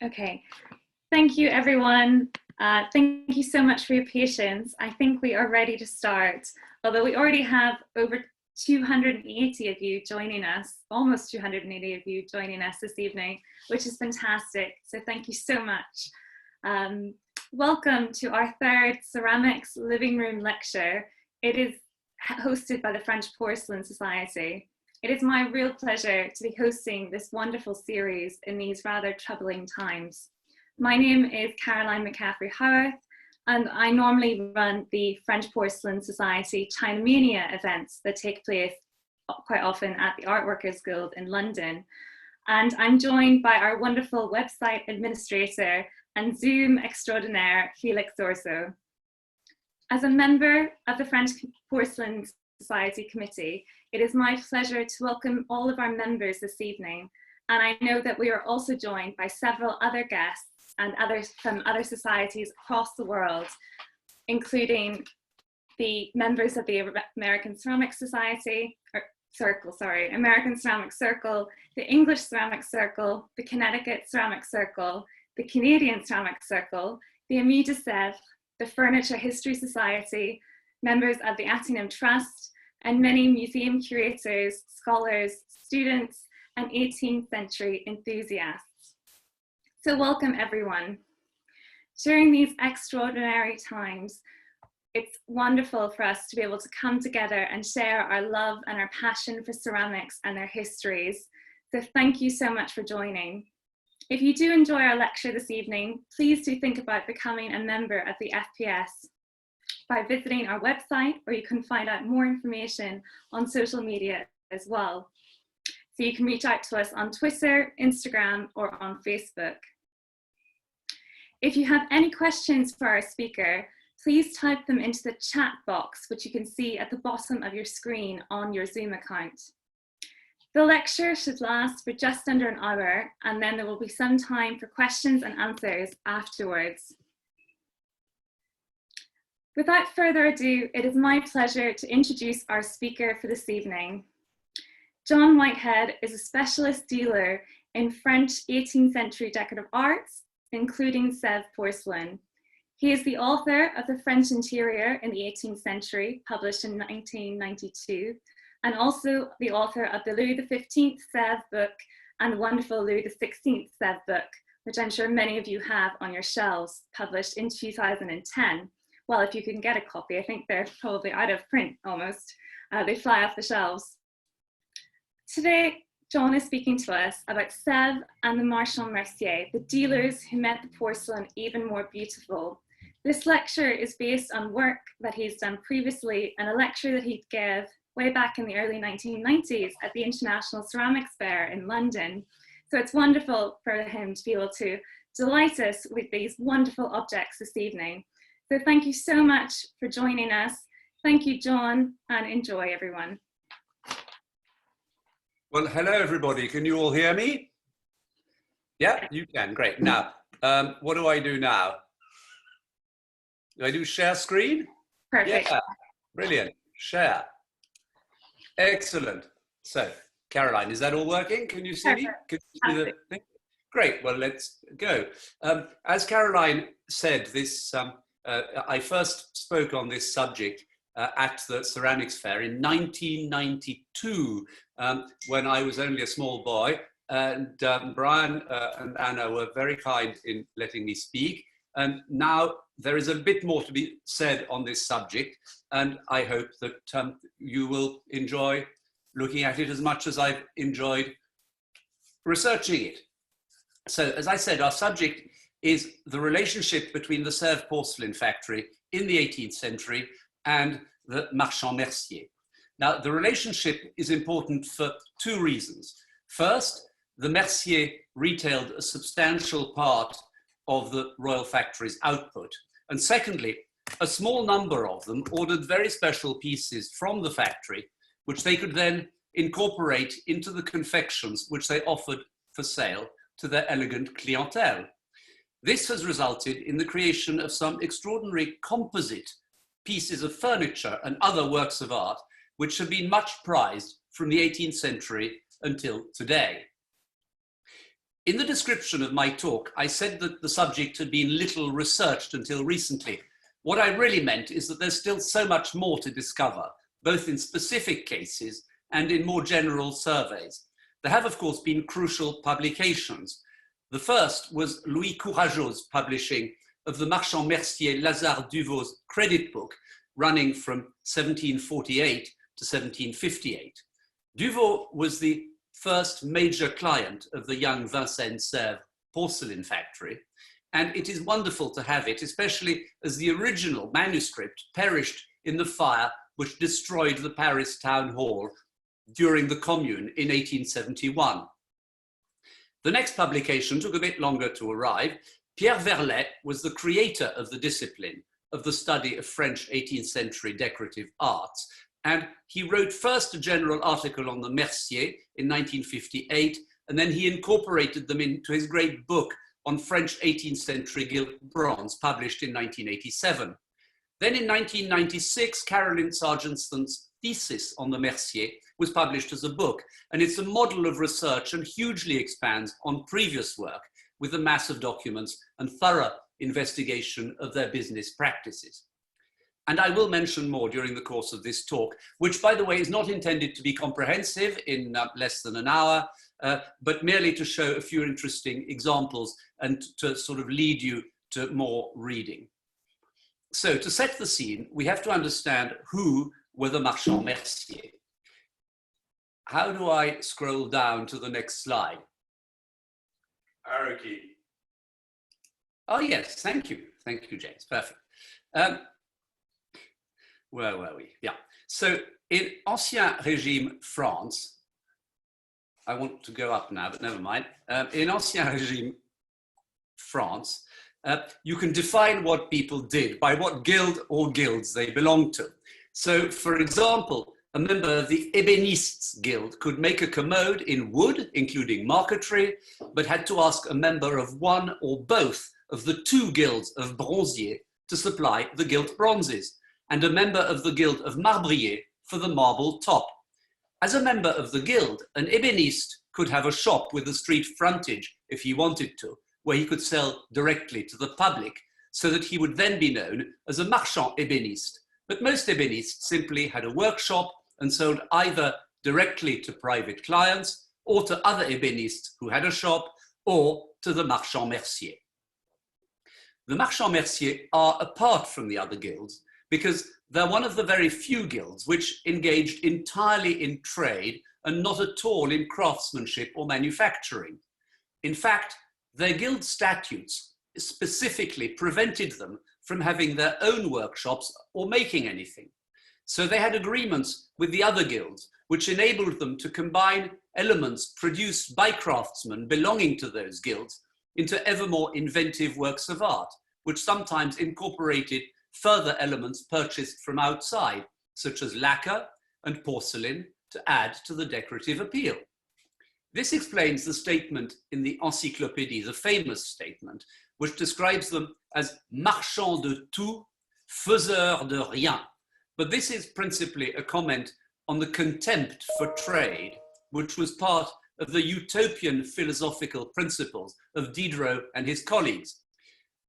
Okay, thank you everyone. Thank you so much for your patience. I think we are ready to start, although we already have over 280 of you joining us, almost 280 of you joining us this evening, which is fantastic. So thank you so much. Welcome to our third Ceramics Living Room Lecture. It is hosted by the French Porcelain Society. It is my real pleasure to be hosting this wonderful series in these rather troubling times. My name is Caroline McCaffrey-Howarth, and I normally run the French Porcelain Society China Mania events that take place quite often at the Art Workers Guild in London. And I'm joined by our wonderful website administrator and Zoom extraordinaire, Felix Orso. As a member of the French Porcelain Society Committee, it is my pleasure to welcome all of our members this evening. And I know that we are also joined by several other guests and others from other societies across the world, including the members of the American Ceramic Society, American Ceramic Circle, the English Ceramic Circle, the Connecticut Ceramic Circle, the Canadian Ceramic Circle, the Amis de Sèvres, the Furniture History Society, members of the Atheneum Trust, and many museum curators, scholars, students, and 18th century enthusiasts. So welcome everyone. During these extraordinary times, it's wonderful for us to be able to come together and share our love and our passion for ceramics and their histories. So thank you so much for joining. If you do enjoy our lecture this evening, please do think about becoming a member of the FPS by visiting our website, or you can find out more information on social media as well. So you can reach out to us on Twitter, Instagram, or on Facebook. If you have any questions for our speaker, please type them into the chat box, which you can see at the bottom of your screen on your Zoom account. The lecture should last for just under an hour, and then there will be some time for questions and answers afterwards. Without further ado, it is my pleasure to introduce our speaker for this evening. John Whitehead is a specialist dealer in French 18th century decorative arts, including Sèvres porcelain. He is the author of The French Interior in the 18th Century, published in 1992, and also the author of the Louis XV Sèvres book and the wonderful Louis XVI Sèvres book, which I'm sure many of you have on your shelves, published in 2010. Well, if you can get a copy, I think they're probably out of print almost. They fly off the shelves. Today, John is speaking to us about Sèvres and the Marchands-MERCIERS, the dealers who made the porcelain even more beautiful. This lecture is based on work that he's done previously and a lecture that he gave way back in the early 1990s at the International Ceramics Fair in London. So it's wonderful for him to be able to delight us with these wonderful objects this evening. So thank you so much for joining us. Thank you, John, and enjoy, everyone. Well, hello, everybody. Can you all hear me? Yeah, you can. Great. Now, what do I do now? Do I do share screen? Perfect. Yeah, brilliant. Share. Excellent. So, Caroline, is that all working? Can you see me? Can you see the thing? Great. Well, let's go. As Caroline said, this I first spoke on this subject at the Ceramics Fair in 1992, when I was only a small boy, and Brian and Anna were very kind in letting me speak. And now there is a bit more to be said on this subject, and I hope that you will enjoy looking at it as much as I've enjoyed researching it. So, as I said, our subject is the relationship between the Sèvres porcelain factory in the 18th century and the Marchands-MERCIERS. Now, the relationship is important for two reasons. First, the Mercier retailed a substantial part of the royal factory's output. And secondly, a small number of them ordered very special pieces from the factory, which they could then incorporate into the confections which they offered for sale to their elegant clientele. This has resulted in the creation of some extraordinary composite pieces of furniture and other works of art, which have been much prized from the 18th century until today. In the description of my talk, I said that the subject had been little researched until recently. What I really meant is that there's still so much more to discover, both in specific cases and in more general surveys. There have, of course, been crucial publications. The first was Louis Courageau's publishing of the Marchand-Mercier Lazare Duvau's credit book, running from 1748 to 1758. Duvau was the first major client of the young Vincennes-Sèvres porcelain factory, and it is wonderful to have it, especially as the original manuscript perished in the fire which destroyed the Paris town hall during the Commune in 1871. The next publication took a bit longer to arrive. Pierre Verlet was the creator of the discipline of the study of French 18th century decorative arts, and he wrote first a general article on the Mercier in 1958, and then he incorporated them into his great book on French 18th century gilt bronze, published in 1987. Then in 1996, Carolyn Sargentson's thesis on the Mercier was published as a book, and it's a model of research and hugely expands on previous work with a mass of documents and thorough investigation of their business practices. And I will mention more during the course of this talk, which, by the way, is not intended to be comprehensive in less than an hour, but merely to show a few interesting examples and to sort of lead you to more reading. So to set the scene, we have to understand who were the Marchands-Merciers. How do I scroll down to the next slide? Arrow key. Oh, yes, thank you. Thank you, James. Perfect. Where were we? Yeah. So in Ancien Régime France, I want to go up now, but never mind. In Ancien Régime France, you can define what people did by what guild or guilds they belonged to. So, for example, a member of the Ébénistes Guild could make a commode in wood, including marquetry, but had to ask a member of one or both of the two guilds of bronziers to supply the gilt bronzes, and a member of the Guild of Marbriers for the marble top. As a member of the guild, an ébéniste could have a shop with a street frontage if he wanted to, where he could sell directly to the public, so that he would then be known as a marchand ébéniste. But most ébénistes simply had a workshop and sold either directly to private clients or to other ébénistes who had a shop, or to the Marchands-Merciers. The Marchands-Merciers are apart from the other guilds because they're one of the very few guilds which engaged entirely in trade and not at all in craftsmanship or manufacturing. In fact, their guild statutes specifically prevented them from having their own workshops or making anything. So they had agreements with the other guilds, which enabled them to combine elements produced by craftsmen belonging to those guilds into ever more inventive works of art, which sometimes incorporated further elements purchased from outside, such as lacquer and porcelain, to add to the decorative appeal. This explains the statement in the Encyclopédie, the famous statement, which describes them as marchands de tout, faiseurs de rien. But this is principally a comment on the contempt for trade, which was part of the utopian philosophical principles of Diderot and his colleagues.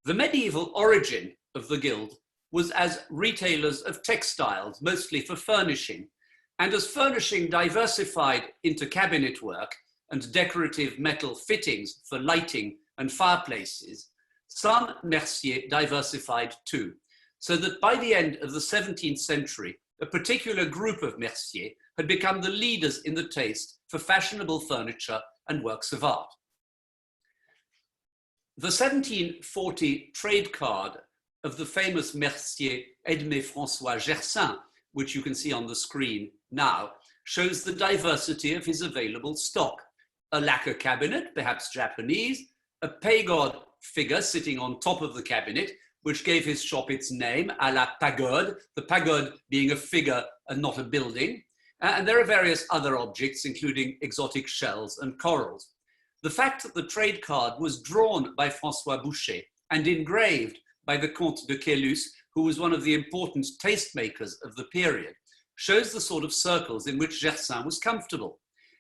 The medieval origin of the guild was as retailers of textiles, mostly for furnishing, and as furnishing diversified into cabinet work and decorative metal fittings for lighting and fireplaces, some Merciers diversified too, so that by the end of the 17th century, a particular group of Merciers had become the leaders in the taste for fashionable furniture and works of art. The 1740 trade card of the famous Mercier Edmé François Gersaint, which you can see on the screen now, shows the diversity of his available stock. A lacquer cabinet, perhaps Japanese, a pagode figure sitting on top of the cabinet, which gave his shop its name, à la pagode, the pagode being a figure and not a building. And there are various other objects, including exotic shells and corals. The fact that the trade card was drawn by François Boucher and engraved by the Comte de Caylus, who was one of the important tastemakers of the period, shows the sort of circles in which Gersaint was comfortable.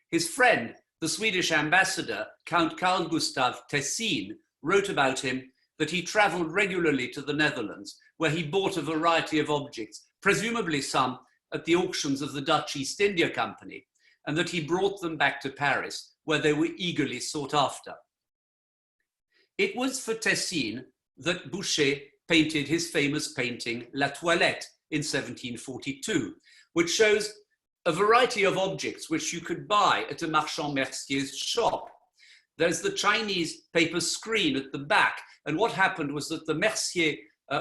His friend, the Swedish ambassador, Count Carl Gustav Tessin, wrote about him that he traveled regularly to the Netherlands, where he bought a variety of objects, presumably some at the auctions of the Dutch East India Company, and that he brought them back to Paris, where they were eagerly sought after. It was for Tessin that Boucher painted his famous painting La Toilette in 1742, which shows a variety of objects which you could buy at a Marchand-Mercier's shop. There's the Chinese paper screen at the back, and what happened was that the Mercier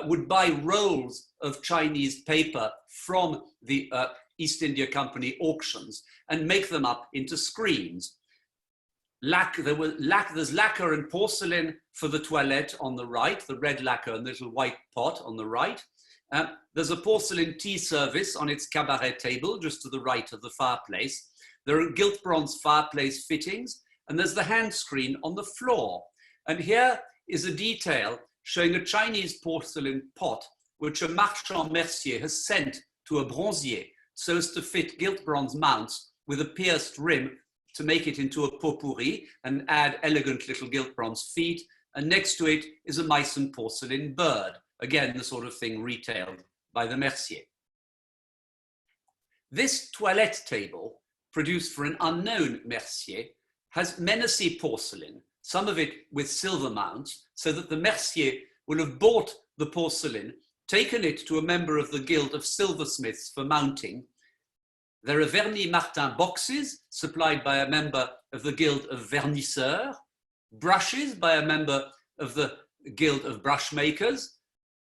would buy rolls of Chinese paper from the East India Company auctions and make them up into screens. There's lacquer and porcelain for the toilette on the right, the red lacquer and the little white pot on the right. There's a porcelain tea service on its cabaret table just to the right of the fireplace. There are gilt bronze fireplace fittings, and there's the hand screen on the floor. And here is a detail showing a Chinese porcelain pot which a marchand mercier has sent to a bronzier so as to fit gilt bronze mounts with a pierced rim to make it into a pot-pourri and add elegant little gilt bronze feet. And next to it is a Meissen porcelain bird, again the sort of thing retailed by the Mercier. This toilette table, produced for an unknown Mercier, has Menacee porcelain, some of it with silver mounts, so that the Mercier will have bought the porcelain, taken it to a member of the Guild of Silversmiths for mounting. There are vernis Martin boxes supplied by a member of the Guild of Vernisseurs, brushes by a member of the Guild of Brushmakers,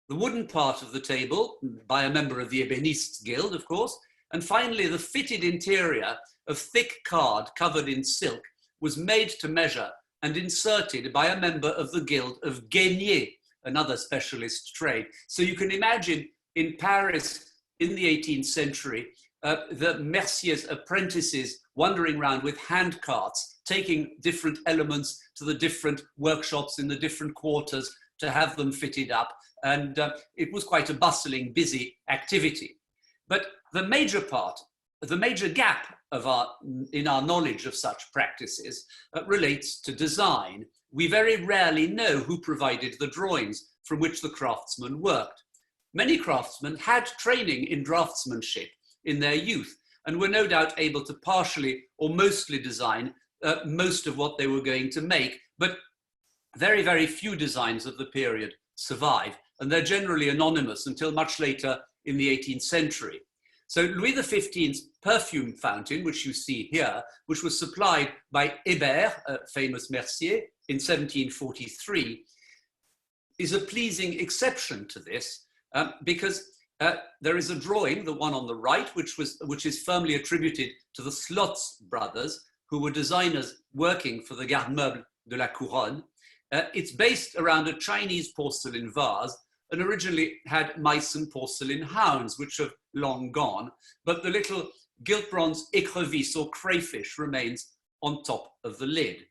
the wooden part of the table by a member of the Ébénistes Guild, of course, and finally the fitted interior of thick card covered in silk was made to measure and inserted by a member of the Guild of Gainiers, another specialist trade. So you can imagine in Paris in the 18th century, the Mercier's apprentices wandering around with hand carts, taking different elements to the different workshops in the different quarters to have them fitted up. And it was quite a bustling, busy activity. But the major part, the major gap in our knowledge of such practices relates to design. We very rarely know who provided the drawings from which the craftsmen worked. Many craftsmen had training in draftsmanship in their youth and were no doubt able to partially or mostly design most of what they were going to make, but very, very few designs of the period survive, and they're generally anonymous until much later in the 18th century. So Louis XV's perfume fountain, which you see here, which was supplied by Hébert, a famous Mercier, in 1743, is a pleasing exception to this because there is a drawing, the one on the right, which is firmly attributed to the Slotz brothers, who were designers working for the Garde-Meuble de la Couronne. It's based around a Chinese porcelain vase and originally had Meissen porcelain hounds, which have long gone, but the little gilt bronze écrevisse or crayfish remains on top of the lid.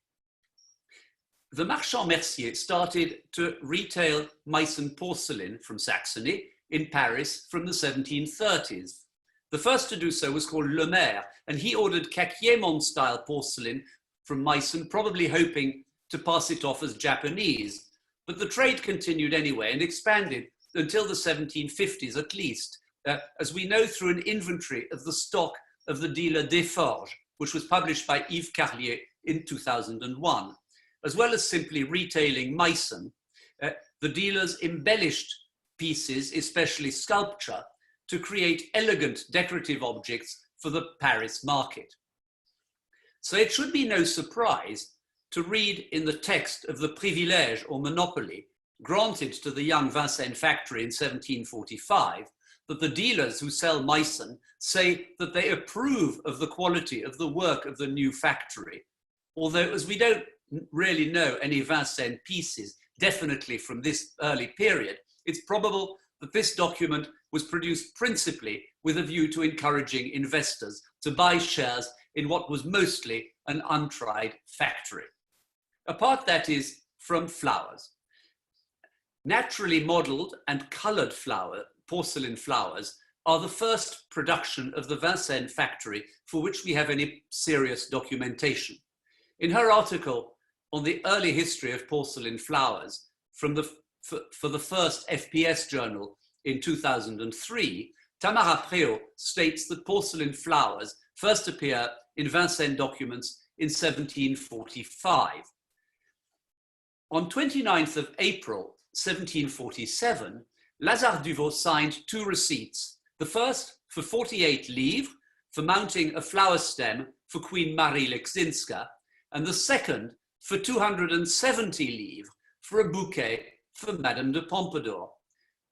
The Marchand Mercier started to retail Meissen porcelain from Saxony in Paris from the 1730s. The first to do so was called Le Maire, and he ordered Kakiemon-style porcelain from Meissen, probably hoping to pass it off as Japanese. But the trade continued anyway and expanded until the 1750s at least, as we know through an inventory of the stock of the dealer Desforges, which was published by Yves Carlier in 2001. As well as simply retailing Meissen, the dealers embellished pieces, especially sculpture, to create elegant decorative objects for the Paris market. So it should be no surprise to read in the text of the privilège or monopoly granted to the young Vincennes factory in 1745 that the dealers who sell Meissen say that they approve of the quality of the work of the new factory. Although, as we don't really know any Vincennes pieces, definitely from this early period, it's probable that this document was produced principally with a view to encouraging investors to buy shares in what was mostly an untried factory. Apart, that is, from flowers. Naturally modeled and colored porcelain flowers are the first production of the Vincennes factory for which we have any serious documentation. In her article on the early history of porcelain flowers for the first FPS journal in 2003, Tamara Préau states that porcelain flowers first appear in Vincennes documents in 1745. On 29th of April 1747, Lazare Duvau signed 2 receipts. The first for 48 livres for mounting a flower stem for Queen Marie Leczinska, and the second for 270 livres for a bouquet for Madame de Pompadour.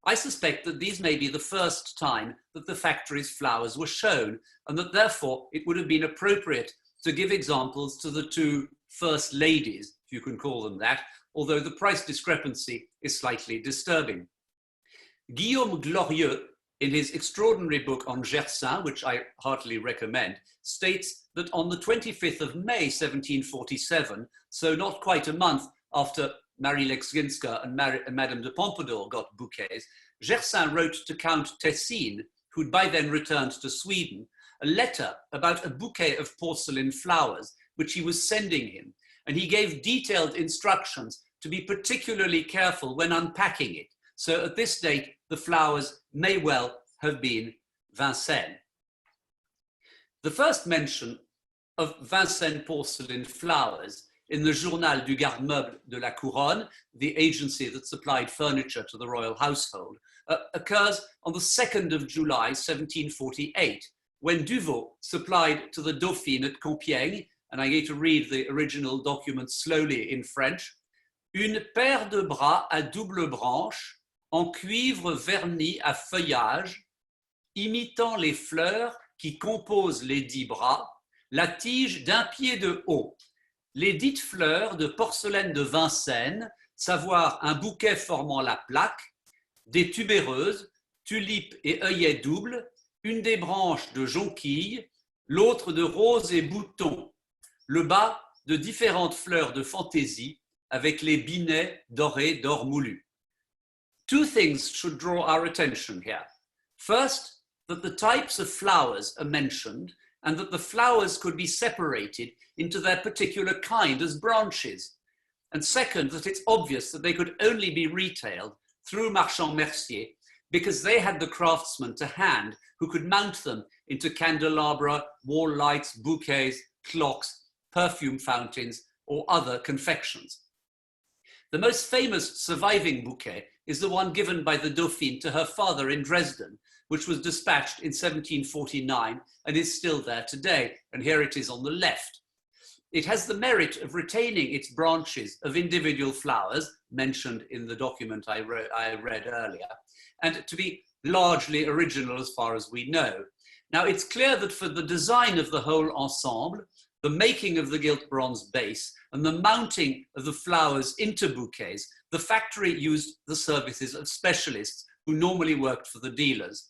I suspect that these may be the first time that the factory's flowers were shown, and that therefore it would have been appropriate to give examples to the 2 first ladies, if you can call them that, although the price discrepancy is slightly disturbing. Guillaume Glorieux, in his extraordinary book on Gersaint, which I heartily recommend, states that on the 25th of May 1747, so not quite a month after Marie Leczinska and Madame de Pompadour got bouquets, Gersaint wrote to Count Tessin, who'd by then returned to Sweden, a letter about a bouquet of porcelain flowers, which he was sending him, and he gave detailed instructions to be particularly careful when unpacking it. So at this date, the flowers may well have been Vincennes. The first mention of Vincennes porcelain flowers in the Journal du Garde-Meuble de la Couronne, the agency that supplied furniture to the royal household, occurs on the 2nd of July, 1748, when Duvau supplied to the Dauphine at Compiègne, and I get to read the original document slowly in French, une paire de bras à double branche, en cuivre verni à feuillage, imitant les fleurs qui composent les 10 bras, la tige d'1 pied de haut. Les dites fleurs de porcelaine de Vincennes, savoir un bouquet formant la plaque, des tubéreuses, tulipes et œillets doubles, une des branches de jonquille, l'autre de rose et boutons, le bas de différentes fleurs de fantaisie avec les binets dorés d'or moulu. 2 things should draw our attention here. First, that the types of flowers are mentioned and that the flowers could be separated into their particular kind as branches. And second, that it's obvious that they could only be retailed through Marchands-Merciers because they had the craftsmen to hand who could mount them into candelabra, wall lights, bouquets, clocks, perfume fountains, or other confections. The most famous surviving bouquet is the one given by the Dauphine to her father in Dresden, which was dispatched in 1749 and is still there today. And here it is on the left. It has the merit of retaining its branches of individual flowers, mentioned in the document I read earlier, and to be largely original as far as we know. Now, it's clear that for the design of the whole ensemble, the making of the gilt bronze base, and the mounting of the flowers into bouquets, the factory used the services of specialists who normally worked for the dealers.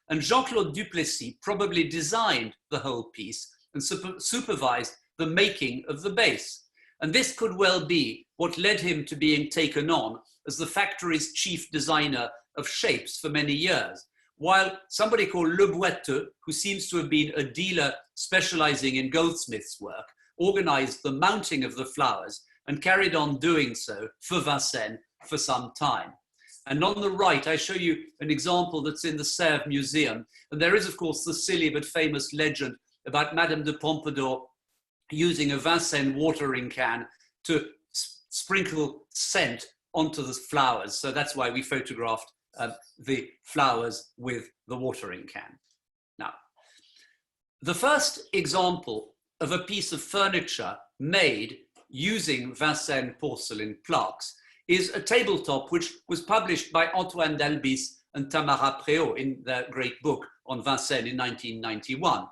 And Jean-Claude Duplessis probably designed the whole piece and supervised the making of the base. And this could well be what led him to being taken on as the factory's chief designer of shapes for many years, while somebody called Le Boiteux, who seems to have been a dealer specializing in goldsmiths' work, organized the mounting of the flowers and carried on doing so for Vincennes for some time. And on the right, I show you an example that's in the Sèvres Museum. And there is, of course, the silly but famous legend about Madame de Pompadour using a Vincennes watering can to sprinkle scent onto the flowers. So that's why we photographed the flowers with the watering can. Now, the first example of a piece of furniture made using Vincennes porcelain plaques is a tabletop which was published by Antoine d'Albis and Tamara Préau in their great book on Vincennes in 1991.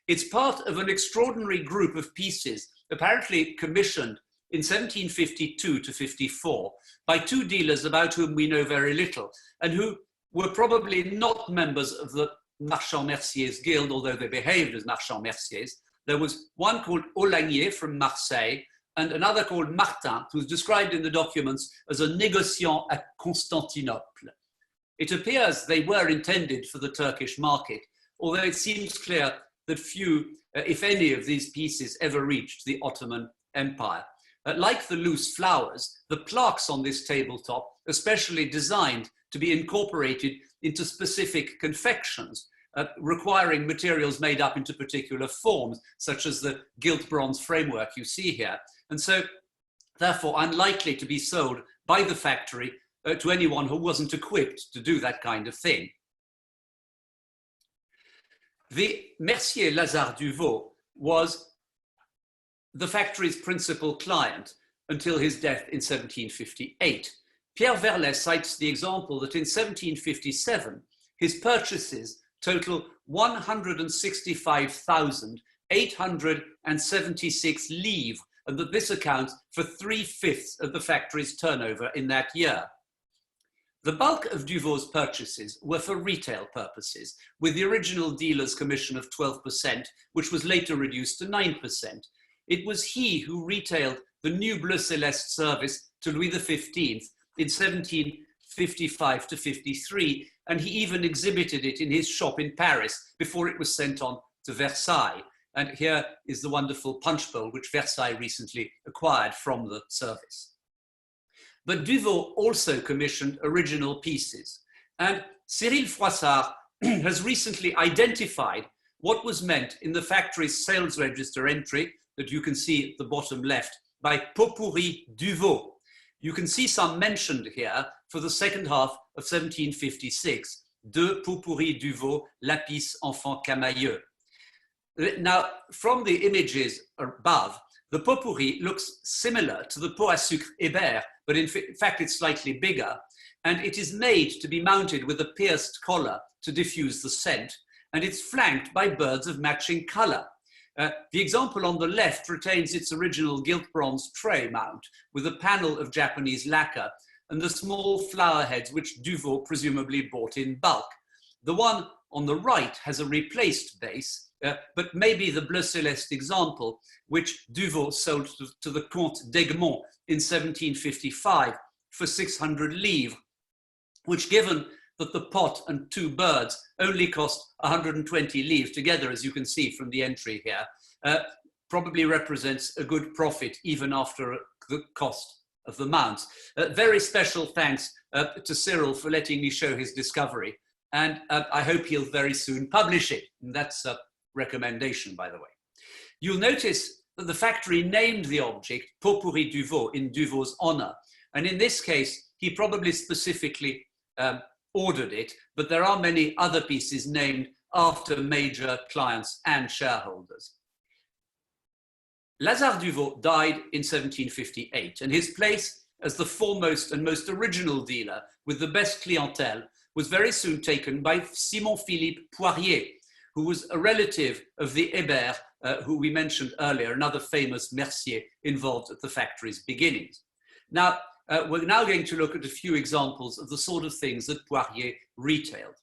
It's part of an extraordinary group of pieces apparently commissioned in 1752 to 54 by 2 dealers about whom we know very little and who were probably not members of the Marchands-Merciers Guild, although they behaved as Marchands-Merciers. There was one called Aulagnier from Marseille and another called Martin, who's described in the documents as a négociant at Constantinople. It appears they were intended for the Turkish market, although it seems clear that few, if any, of these pieces ever reached the Ottoman Empire. Like the loose flowers, the plaques on this tabletop are specially designed to be incorporated into specific confections, requiring materials made up into particular forms, such as the gilt bronze framework you see here. And so, therefore, unlikely to be sold by the factory to anyone who wasn't equipped to do that kind of thing. The Mercier Lazare Duvaux was the factory's principal client until his death in 1758. Pierre Verlet cites the example that in 1757, his purchases total 165,876 livres, and that this accounts for 3/5 of the factory's turnover in that year. The bulk of Duvaux's purchases were for retail purposes, with the original dealer's commission of 12%, which was later reduced to 9%. It was he who retailed the new Bleu Céleste service to Louis XV in 1755 to 53, and he even exhibited it in his shop in Paris before it was sent on to Versailles. And here is the wonderful punch bowl which Versailles recently acquired from the service. But Duvaux also commissioned original pieces, and Cyril Froissart has recently identified what was meant in the factory's sales register entry that you can see at the bottom left by pot pourri Duvaux. You can see some mentioned here for the second half of 1756, de pot pourri Duvaux, lapis enfant camailleux. Now, from the images above, the pot pourri looks similar to the pot à sucre Hébert, but in fact it's slightly bigger, and it is made to be mounted with a pierced collar to diffuse the scent, and it's flanked by birds of matching color. The example on the left retains its original gilt bronze tray mount with a panel of Japanese lacquer and the small flower heads which Duvaux presumably bought in bulk. The one on the right has a replaced base, but maybe the Bleu Céleste example, which Duvaux sold to the Comte d'Egmont in 1755 for 600 livres, which, given that the pot and 2 birds only cost 120 livres together, as you can see from the entry here, probably represents a good profit even after the cost of the mounts. Very special thanks to Cyril for letting me show his discovery, and I hope he'll very soon publish it. And that's a recommendation, by the way. You'll notice that the factory named the object Pot pourri Duvaux in Duvaux's honor, and in this case, he probably specifically ordered it, but there are many other pieces named after major clients and shareholders. Lazare Duvaux died in 1758, and his place as the foremost and most original dealer with the best clientele was very soon taken by Simon-Philippe Poirier, who was a relative of the Hébert, who we mentioned earlier, another famous Mercier involved at the factory's beginnings. Now, we're now going to look at a few examples of the sort of things that Poirier retailed.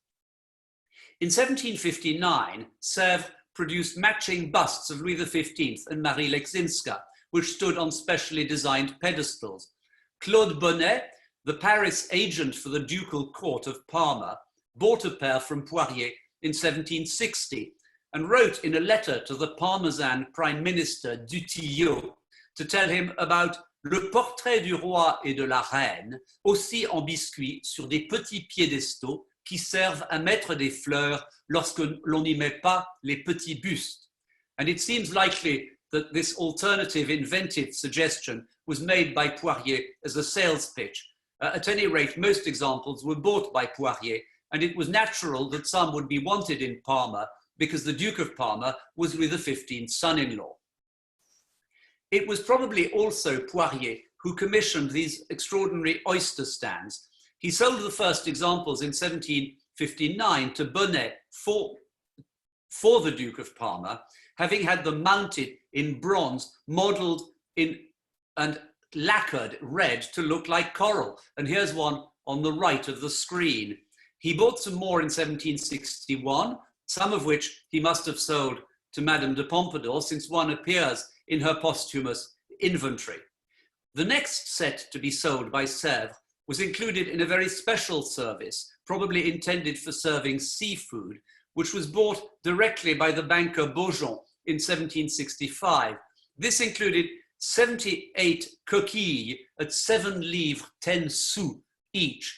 In 1759, Sèvres produced matching busts of Louis XV and Marie Leczinska, which stood on specially designed pedestals. Claude Bonnet, the Paris agent for the ducal court of Parma, bought a pair from Poirier in 1760 and wrote in a letter to the Parmesan Prime Minister Dutillot to tell him about le portrait du roi et de la reine, aussi en biscuit sur des petits piédestaux qui servent à mettre des fleurs lorsque l'on n'y met pas les petits bustes. And it seems likely that this alternative inventive suggestion was made by Poirier as a sales pitch. At any rate, most examples were bought by Poirier, and it was natural that some would be wanted in Parma because the Duke of Parma was Louis XV's son-in-law. It was probably also Poirier who commissioned these extraordinary oyster stands. He sold the first examples in 1759 to Bonnet for the Duke of Parma, having had them mounted in bronze, modeled in and lacquered red to look like coral. And here's one on the right of the screen. He bought some more in 1761, some of which he must have sold to Madame de Pompadour, since one appears in her posthumous inventory. The next set to be sold by Sèvres was included in a very special service, probably intended for serving seafood, which was bought directly by the banker Beaujon in 1765. This included 78 coquilles at 7 livres 10 sous each,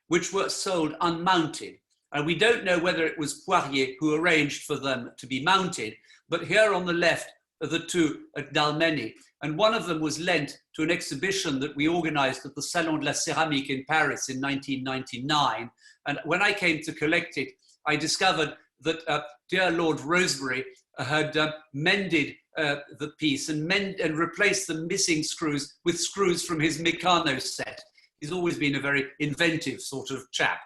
which were sold unmounted. And we don't know whether it was Poirier who arranged for them to be mounted, but here on the left are the two at Dalmeny. And one of them was lent to an exhibition that we organized at the Salon de la Céramique in Paris in 1999. And when I came to collect it, I discovered that dear Lord Rosebery had mended the piece and replaced the missing screws with screws from his Meccano set. He's always been a very inventive sort of chap.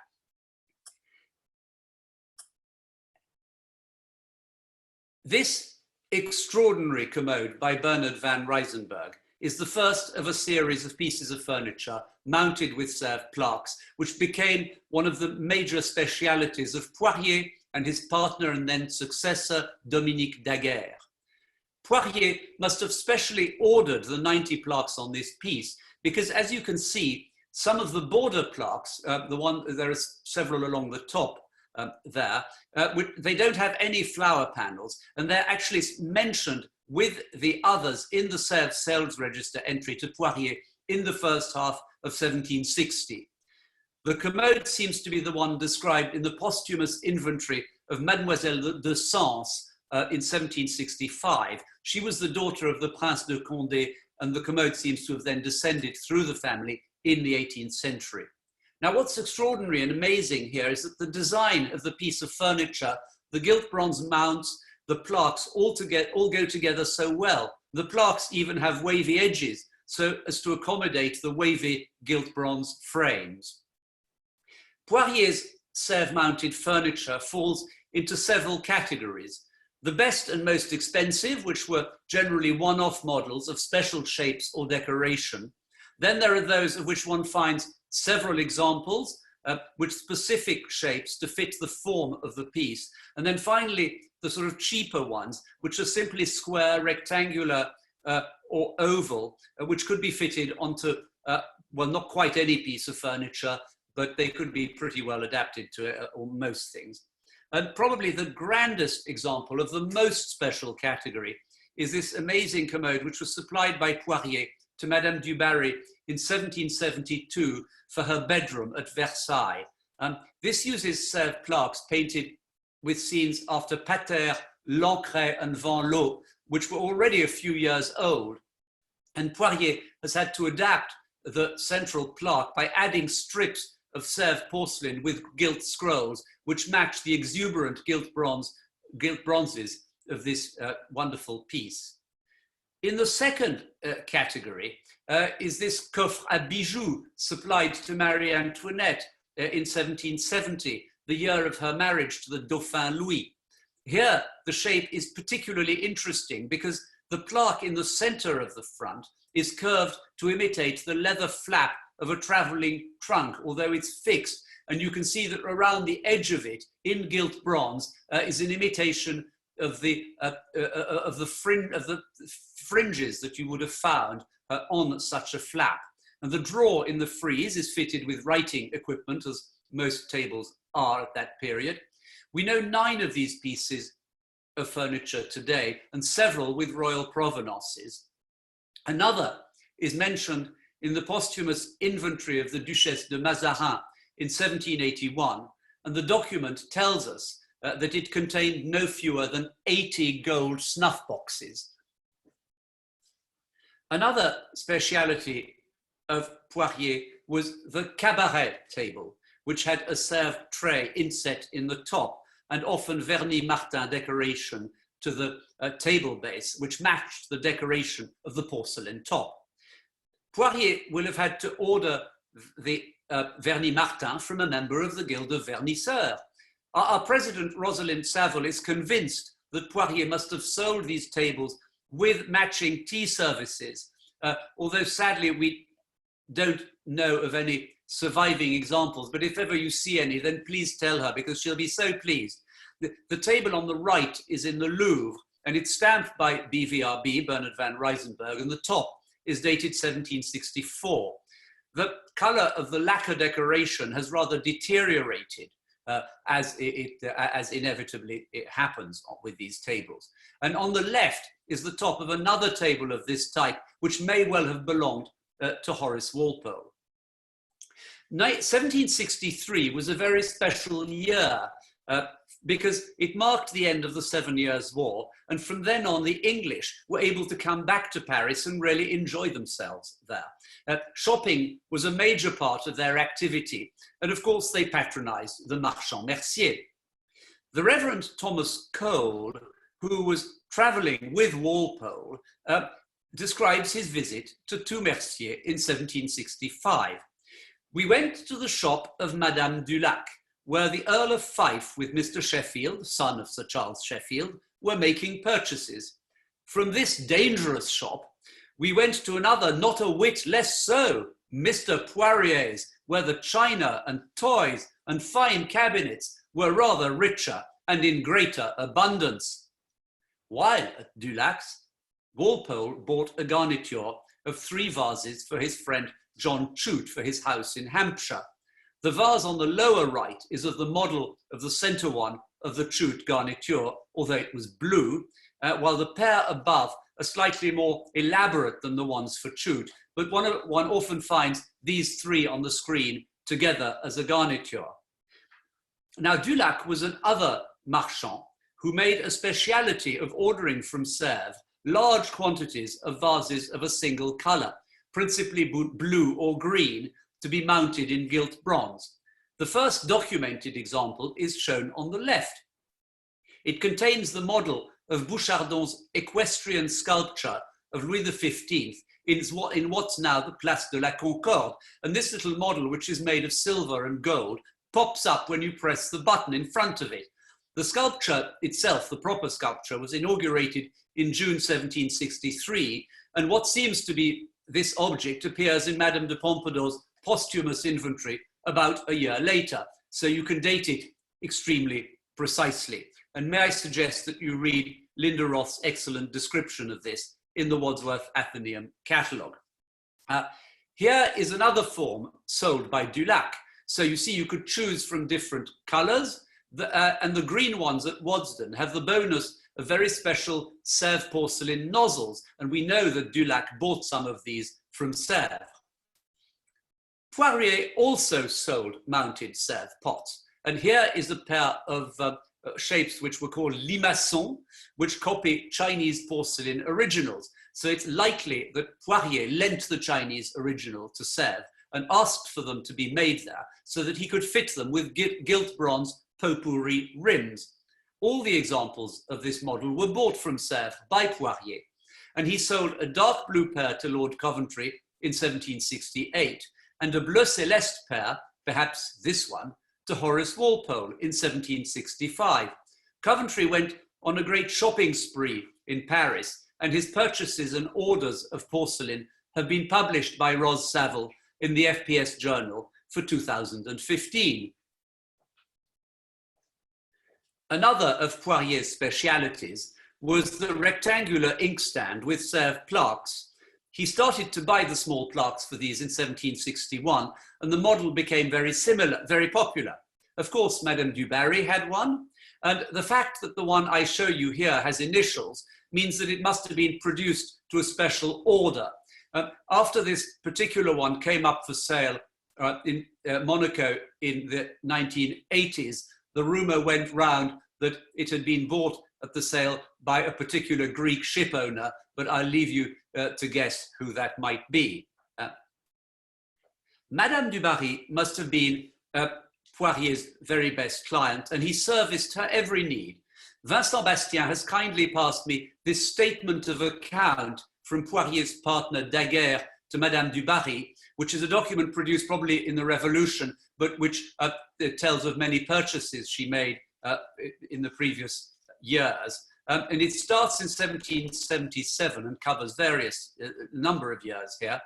This extraordinary commode by Bernard van Ryssenberg is the first of a series of pieces of furniture mounted with Sèvres plaques, which became one of the major specialities of Poirier and his partner and then successor, Dominique Daguerre. Poirier must have specially ordered the 90 plaques on this piece because, as you can see, some of the border plaques, there are several along the top they don't have any flower panels, and they're actually mentioned with the others in the Sèvres sales register entry to Poirier in the first half of 1760. The commode seems to be the one described in the posthumous inventory of Mademoiselle de Sens in 1765. She was the daughter of the Prince de Condé, and the commode seems to have then descended through the family in the 18th century. Now, what's extraordinary and amazing here is that the design of the piece of furniture, the gilt bronze mounts, the plaques all go together so well. The plaques even have wavy edges so as to accommodate the wavy gilt bronze frames. Poirier's Sèvres mounted furniture falls into several categories. The best and most expensive, which were generally one-off models of special shapes or decoration. Then there are those of which one finds several examples with specific shapes to fit the form of the piece. And then finally, the sort of cheaper ones, which are simply square, rectangular, or oval, which could be fitted onto, well, not quite any piece of furniture, but they could be pretty well adapted to most things. And probably the grandest example of the most special category is this amazing commode, which was supplied by Poirier to Madame du Barry in 1772 for her bedroom at Versailles. This uses Sèvres plaques painted with scenes after Pater, Lancret, and Van Loo, which were already a few years old. And Poirier has had to adapt the central plaque by adding strips of Sèvres porcelain with gilt scrolls, which match the exuberant gilt bronzes of this wonderful piece. In the second category is this coffre à bijoux supplied to Marie Antoinette in 1770, the year of her marriage to the Dauphin Louis. Here, the shape is particularly interesting because the plaque in the center of the front is curved to imitate the leather flap of a traveling trunk, although it's fixed. And you can see that around the edge of it, in gilt bronze, is an imitation of the fringes that you would have found on such a flap. And the drawer in the frieze is fitted with writing equipment, as most tables are at that period. We know 9 of these pieces of furniture today, and several with royal provenances. Another is mentioned in the posthumous inventory of the Duchesse de Mazarin in 1781, and the document tells us that it contained no fewer than 80 gold snuff boxes. Another speciality of Poirier was the cabaret table, which had a Sèvres tray inset in the top and often vernis Martin decoration to the table base, which matched the decoration of the porcelain top. Poirier will have had to order the vernis Martin from a member of the Guild of Vernisseurs. Our president, Rosalind Saville, is convinced that Poirier must have sold these tables with matching tea services, although sadly we don't know of any surviving examples, but if ever you see any, then please tell her, because she'll be so pleased. The table on the right is in the Louvre, and it's stamped by BVRB, Bernard van Ryssenberg, and the top is dated 1764. The color of the lacquer decoration has rather deteriorated as inevitably it happens with these tables. And on the left is the top of another table of this type, which may well have belonged to Horace Walpole. 1763 was a very special year because it marked the end of the 7 Years' War, and from then on the English were able to come back to Paris and really enjoy themselves there. Shopping was a major part of their activity, and of course they patronized the Marchands-Merciers. The Reverend Thomas Cole, who was traveling with Walpole, describes his visit to two Merciers in 1765. We went to the shop of Madame Dulac, where the Earl of Fife with Mr. Sheffield, son of Sir Charles Sheffield, were making purchases. From this dangerous shop, we went to another not a whit less so, Mr. Poirier's, where the china and toys and fine cabinets were rather richer and in greater abundance. While at Dulac's, Walpole bought a garniture of 3 vases for his friend John Chute for his house in Hampshire. The vase on the lower right is of the model of the center one of the Chute garniture, although it was blue, while the pair above are slightly more elaborate than the ones for Chute, but one often finds these 3 on the screen together as a garniture. Now, Dulac was another marchand who made a speciality of ordering from Sèvres large quantities of vases of a single color, principally blue or green, to be mounted in gilt bronze. The first documented example is shown on the left. It contains the model of Bouchardon's equestrian sculpture of Louis XV in what's now the Place de la Concorde. And this little model, which is made of silver and gold, pops up when you press the button in front of it. The sculpture itself, the proper sculpture, was inaugurated in June 1763, and what seems to be this object appears in Madame de Pompadour's posthumous inventory about a year later, so you can date it extremely precisely. And may I suggest that you read Linda Roth's excellent description of this in the Wadsworth Athenaeum catalogue. Here is another form sold by Dulac. So you see you could choose from different colours, and the green ones at Wadsden have the bonus of very special Sèvres porcelain nozzles, and we know that Dulac bought some of these from Sèvres. Poirier also sold mounted Sèvres pots, and here is a pair of shapes which were called limaçons, which copy Chinese porcelain originals. So it's likely that Poirier lent the Chinese original to Sèvres and asked for them to be made there so that he could fit them with gilt bronze potpourri rims. All the examples of this model were bought from Sèvres by Poirier, and he sold a dark blue pair to Lord Coventry in 1768 and a bleu céleste pair, perhaps this one, to Horace Walpole in 1765. Coventry went on a great shopping spree in Paris, and his purchases and orders of porcelain have been published by Ros Saville in the FPS journal for 2015. Another of Poirier's specialities was the rectangular inkstand with Sèvres plaques. He started to buy the small plaques for these in 1761, and the model became very similar, very popular. Of course, Madame du Barry had one, and the fact that the one I show you here has initials means that it must have been produced to a special order. After this particular one came up for sale in Monaco in the 1980s, the rumor went round that it had been bought at the sale by a particular Greek ship owner, but I'll leave you to guess who that might be. Madame du Barry must have been Poirier's very best client, and he serviced her every need. Vincent Bastien has kindly passed me this statement of account from Poirier's partner Daguerre to Madame du Barry, which is a document produced probably in the Revolution, but which tells of many purchases she made in the previous years. And it starts in 1777 and covers various number of years here.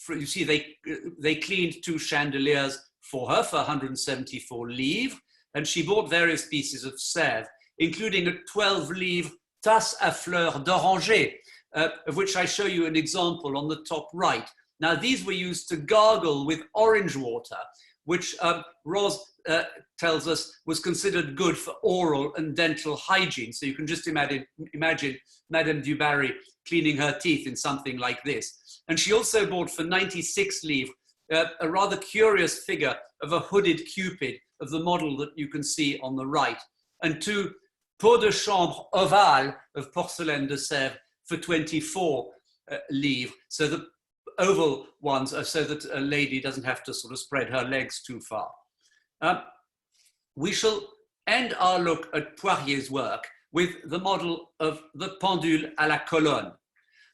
You see, they cleaned 2 chandeliers for her for 174 livres, and she bought various pieces of Sèvres, including a 12-livre tasse à fleurs d'oranger, of which I show you an example on the top right. Now, these were used to gargle with orange water which Rose tells us was considered good for oral and dental hygiene. So you can just imagine Madame du Barry cleaning her teeth in something like this. And she also bought for 96 livres a rather curious figure of a hooded Cupid of the model that you can see on the right, and 2 pots de chambre ovales of Porcelain de Sèvres for 24 livres. So the oval ones are so that a lady doesn't have to sort of spread her legs too far. We shall end our look at Poirier's work with the model of the pendule à la colonne.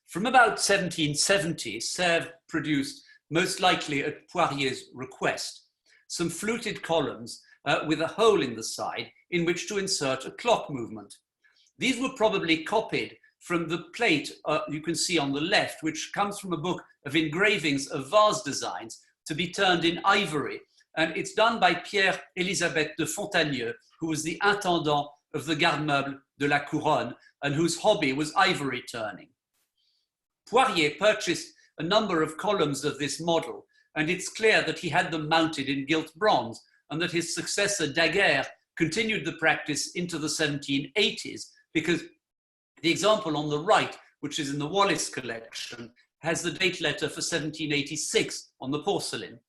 From about 1770, Sèvres produced, most likely at Poirier's request, some fluted columns with a hole in the side in which to insert a clock movement. These were probably copied from the plate you can see on the left, which comes from a book of engravings of vase designs to be turned in ivory. And it's done by Pierre Elisabeth de Fontagneux, who was the intendant of the garde-meuble de la Couronne and whose hobby was ivory turning. Poirier purchased a number of columns of this model, and it's clear that he had them mounted in gilt bronze and that his successor Daguerre continued the practice into the 1780s, because the example on the right, which is in the Wallis collection, has the date letter for 1786 on the porcelain.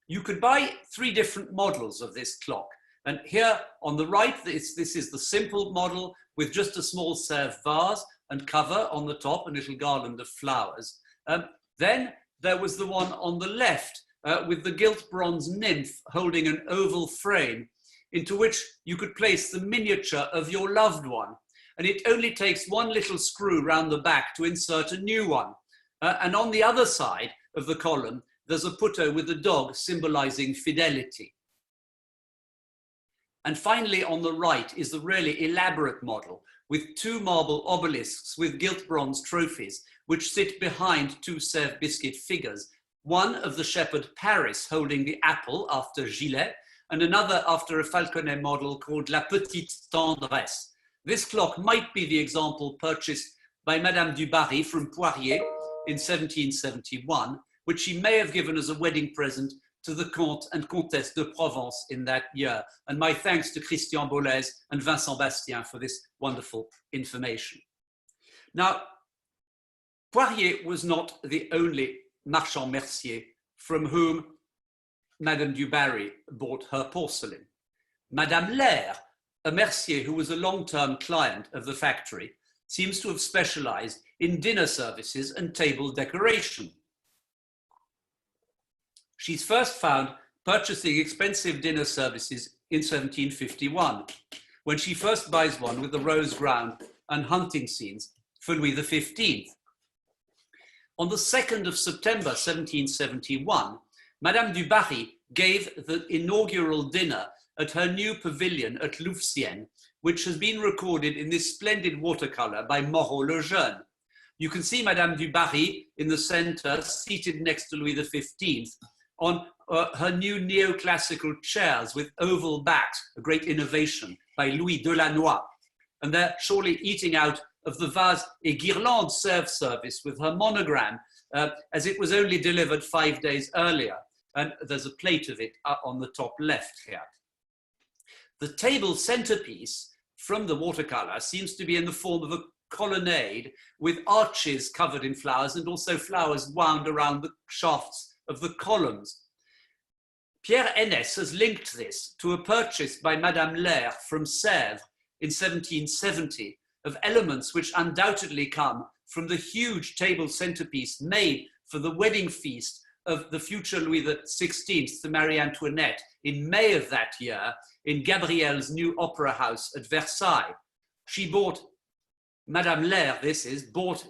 You could buy 3 different models of this clock. And here on the right, this is the simple model with just a small Sèvres vase and cover on the top, a little garland of flowers. Then there was the one on the left with the gilt bronze nymph holding an oval frame into which you could place the miniature of your loved one. And it only takes one little screw round the back to insert a new one. And on the other side of the column, there's a putto with a dog symbolizing fidelity. And finally, on the right is the really elaborate model with 2 marble obelisks with gilt bronze trophies, which sit behind 2 Sèvres biscuit figures, one of the shepherd Paris holding the apple after Gillet, and another after a Falconet model called La Petite Tendresse. This clock might be the example purchased by Madame du Barry from Poirier in 1771, which she may have given as a wedding present to the Comte and Comtesse de Provence in that year. And my thanks to Christian Bollez and Vincent Bastien for this wonderful information. Now, Poirier was not the only marchand-mercier from whom Madame du Barry bought her porcelain. Madame Lair, a mercier who was a long-term client of the factory, seems to have specialized in dinner services and table decoration. She's first found purchasing expensive dinner services in 1751, when she first buys one with the rose ground and hunting scenes for Louis XV. On the 2nd of September 1771, Madame du Barry gave the inaugural dinner at her new pavilion at Louvciennes, which has been recorded in this splendid watercolor by Moreau le Jeune. You can see Madame du Barry in the center, seated next to Louis XV, on her new neoclassical chairs with oval backs, a great innovation by Louis Delannoy. And they're surely eating out of the vase et guirlande Sèvres service with her monogram, as it was only delivered 5 days earlier. And there's a plate of it on the top left here. The table centerpiece from the watercolor seems to be in the form of a colonnade with arches covered in flowers and also flowers wound around the shafts of the columns. Pierre Enès has linked this to a purchase by Madame Lair from Sèvres in 1770 of elements which undoubtedly come from the huge table centerpiece made for the wedding feast of the future Louis XVI to Marie Antoinette in May of that year in Gabriel's new opera house at Versailles. She bought, Madame Lair, bought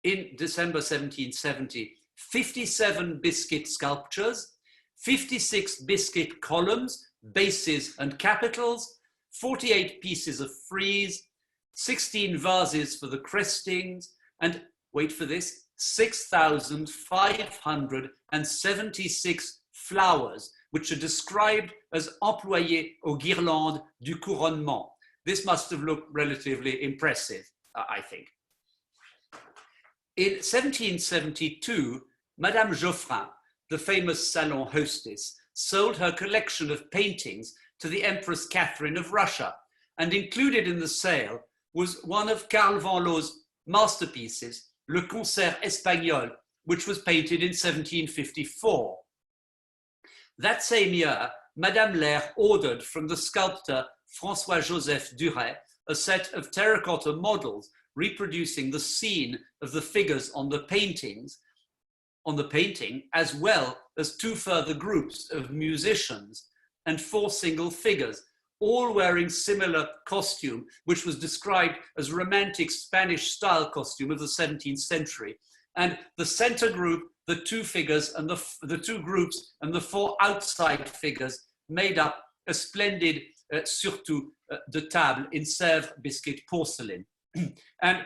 in December 1770, 57 biscuit sculptures, 56 biscuit columns, bases and capitals, 48 pieces of frieze, 16 vases for the crestings, and wait for this, 6,576 flowers, which are described as employés aux guirlandes du couronnement. This must have looked relatively impressive, I think. In 1772, Madame Geoffrin, the famous salon hostess, sold her collection of paintings to the Empress Catherine of Russia, and included in the sale was one of Carl van Lo's masterpieces, Le Concert Espagnol, which was painted in 1754. That same year, Madame Lair ordered from the sculptor François-Joseph Duret a set of terracotta models reproducing the scene of the figures on the painting, as well as 2 further groups of musicians and 4 single figures, all wearing similar costume, which was described as romantic Spanish style costume of the 17th century. And the center group, the 2 figures and the 2 groups and the 4 outside figures made up a splendid surtout de table in Sèvres biscuit porcelain. And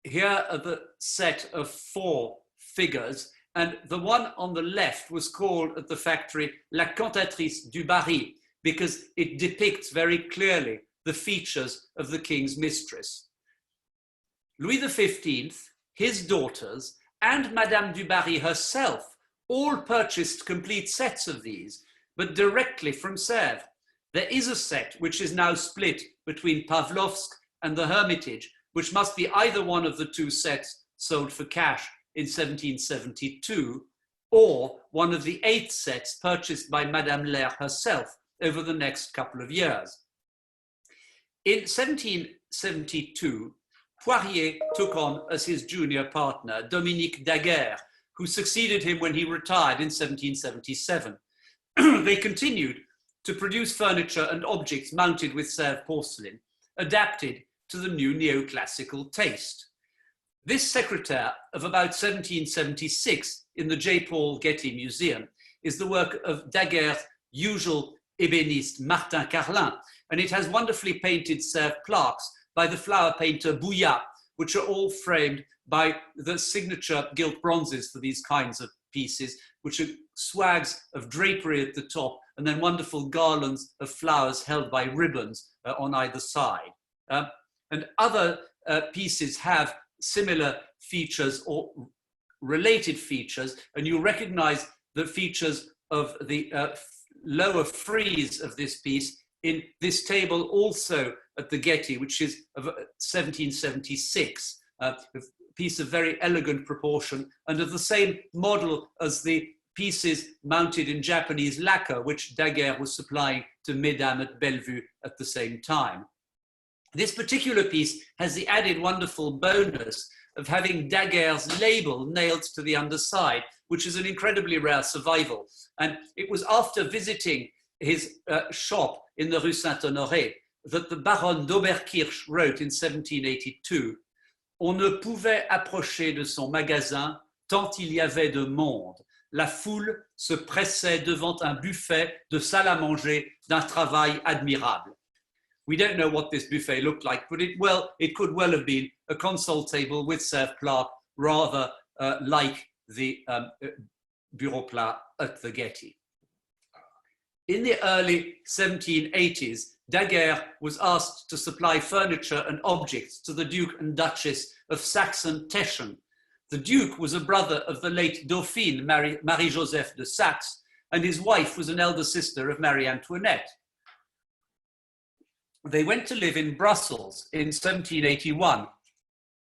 here are the set of 4 figures, and the one on the left was called at the factory La Cantatrice du Barry, because it depicts very clearly the features of the king's mistress. Louis XV, his daughters, and Madame du Barry herself all purchased complete sets of these, but directly from Sèvres. There is a set which is now split between Pavlovsk and the Hermitage, which must be either one of the 2 sets sold for cash in 1772, or one of the 8 sets purchased by Madame Lair herself over the next couple of years. In 1772, Poirier took on as his junior partner Dominique Daguerre, who succeeded him when he retired in 1777. They continued to produce furniture and objects mounted with Sèvres porcelain, adapted to the new neoclassical taste. This secretaire of about 1776 in the J. Paul Getty Museum is the work of Daguerre's usual ébéniste Martin Carolyn, and it has wonderfully painted Sèvres plaques by the flower painter Bouillat, which are all framed by the signature gilt bronzes for these kinds of pieces, which are swags of drapery at the top and then wonderful garlands of flowers held by ribbons on either side. And other pieces have similar features or related features, and you recognize the features of the lower frieze of this piece in this table also at the Getty, which is of 1776, a piece of very elegant proportion and of the same model as the pieces mounted in Japanese lacquer, which Daguerre was supplying to Mesdames at Bellevue at the same time. This particular piece has the added wonderful bonus of having Daguerre's label nailed to the underside, which is an incredibly rare survival. And it was after visiting his shop in the Rue Saint-Honoré that the Baronne d'Oberkirch wrote in 1782, "On ne pouvait approcher de son magasin tant il y avait de monde. La foule se pressait devant un buffet de salle à manger d'un travail admirable." We don't know what this buffet looked like, but it could well have been a console table with Sèvres plaque, rather like the bureau plat at the Getty. In the early 1780s, Daguerre was asked to supply furniture and objects to the Duke and Duchess of Saxon-Teschen. The Duke was a brother of the late Dauphine, Marie-Joseph de Saxe, and his wife was an elder sister of Marie Antoinette. They went to live in Brussels in 1781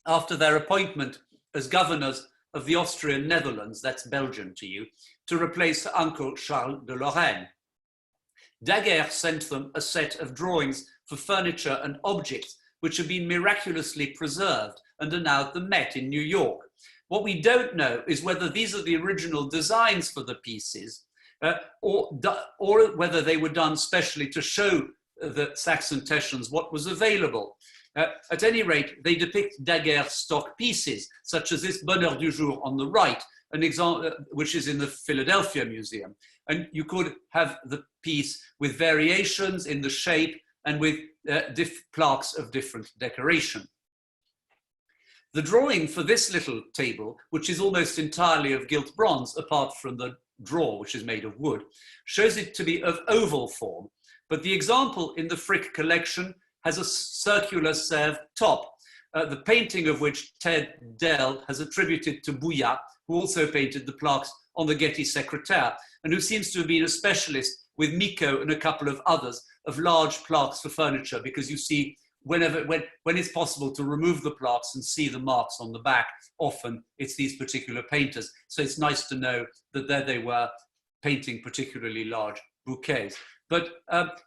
after their appointment as governors of the Austrian Netherlands, that's Belgium to you, to replace Uncle Charles de Lorraine. Daguerre sent them a set of drawings for furniture and objects which have been miraculously preserved and are now at the Met in New York. What we don't know is whether these are the original designs for the pieces or whether they were done specially to show the Saxon-Teschens what was available. At any rate, they depict Daguerre's stock pieces, such as this Bonheur du Jour on the right, an example which is in the Philadelphia Museum. And you could have the piece with variations in the shape and with plaques of different decoration. The drawing for this little table, which is almost entirely of gilt bronze, apart from the drawer, which is made of wood, shows it to be of oval form. But the example in the Frick collection has a circular Sèvres top, the painting of which Ted Dell has attributed to Bouillat, who also painted the plaques on the Getty Secretaire. and who seems to have been a specialist with Miko and a couple of others of large plaques for furniture, because you see when it's possible to remove the plaques and see the marks on the back, often it's these particular painters. So it's nice to know that there they were painting particularly large bouquets. But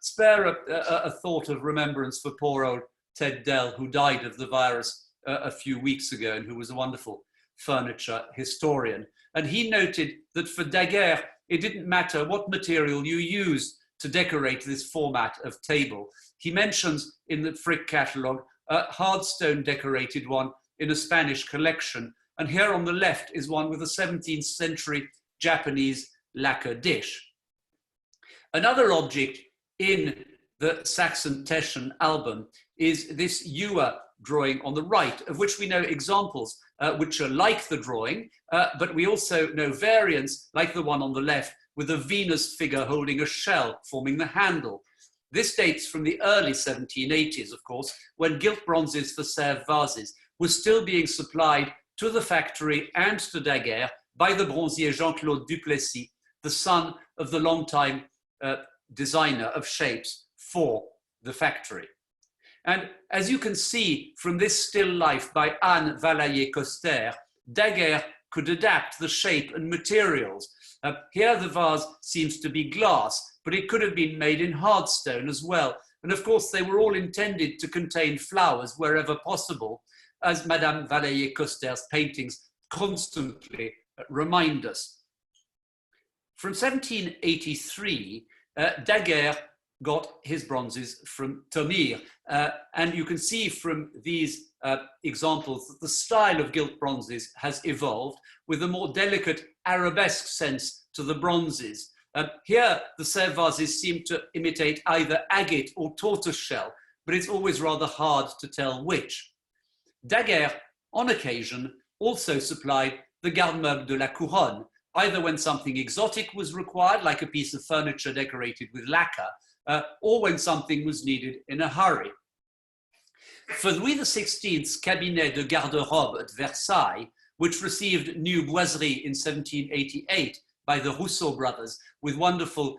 spare a thought of remembrance for poor old Ted Dell, who died of the virus a few weeks ago and who was a wonderful furniture historian. And he noted that for Daguerre, it didn't matter what material you used to decorate this format of table. He mentions in the Frick catalogue a hardstone decorated one in a Spanish collection. And here on the left is one with a 17th century Japanese lacquer dish. Another object in the Saxon-Teschen album is this ewer drawing on the right, of which we know examples which are like the drawing, but we also know variants like the one on the left with a Venus figure holding a shell forming the handle. This dates from the early 1780s, of course, when gilt bronzes for Sèvres vases were still being supplied to the factory and to Daguerre by the bronzier Jean-Claude Duplessis, the son of the longtime designer of shapes for the factory. And as you can see from this still life by Anne Valayer-Coster, Daguerre could adapt the shape and materials. Here the vase seems to be glass, but it could have been made in hardstone as well. And of course, they were all intended to contain flowers wherever possible, as Madame Valayer-Coster's paintings constantly remind us. From 1783, Daguerre got his bronzes from Thomire. And you can see from these examples that the style of gilt bronzes has evolved with a more delicate arabesque sense to the bronzes. Here, the Sèvres vases seem to imitate either agate or tortoiseshell, but it's always rather hard to tell which. Daguerre, on occasion, also supplied the garde-meuble de la couronne, either when something exotic was required, like a piece of furniture decorated with lacquer, or when something was needed in a hurry. For Louis XVI's cabinet de garde-robe at Versailles, which received new boiserie in 1788 by the Rousseau brothers, with wonderful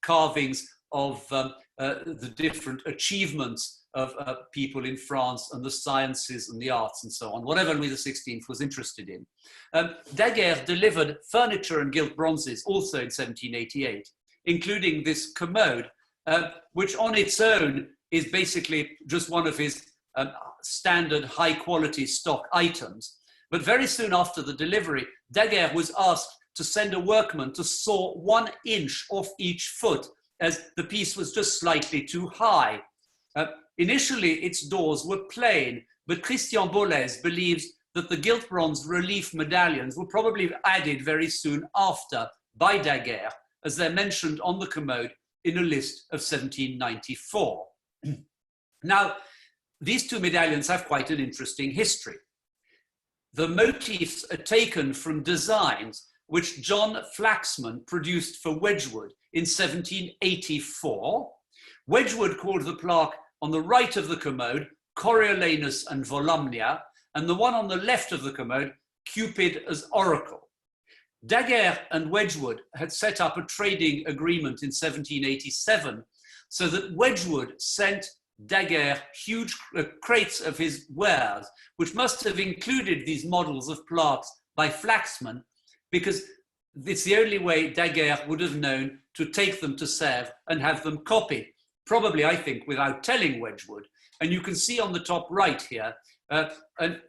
carvings of the different achievements of people in France and the sciences and the arts and so on, whatever Louis XVI was interested in. Daguerre delivered furniture and gilt bronzes also in 1788, including this commode, which on its own is basically just one of his standard high quality stock items. But very soon after the delivery, Daguerre was asked to send a workman to saw 1 inch off each foot, as the piece was just slightly too high. Initially, its doors were plain, but Christian Bollez believes that the gilt bronze relief medallions were probably added very soon after by Daguerre, as they're mentioned on the commode in a list of 1794. Now, these two medallions have quite an interesting history. The motifs are taken from designs which John Flaxman produced for Wedgwood in 1784. Wedgwood called the plaque on the right of the commode Coriolanus and Volumnia, and the one on the left of the commode Cupid as Oracle. Daguerre and Wedgwood had set up a trading agreement in 1787 so that Wedgwood sent Daguerre huge crates of his wares, which must have included these models of plaques by Flaxman, because it's the only way Daguerre would have known to take them to Sèvres and have them copied, probably, I think, without telling Wedgwood. And you can see on the top right here a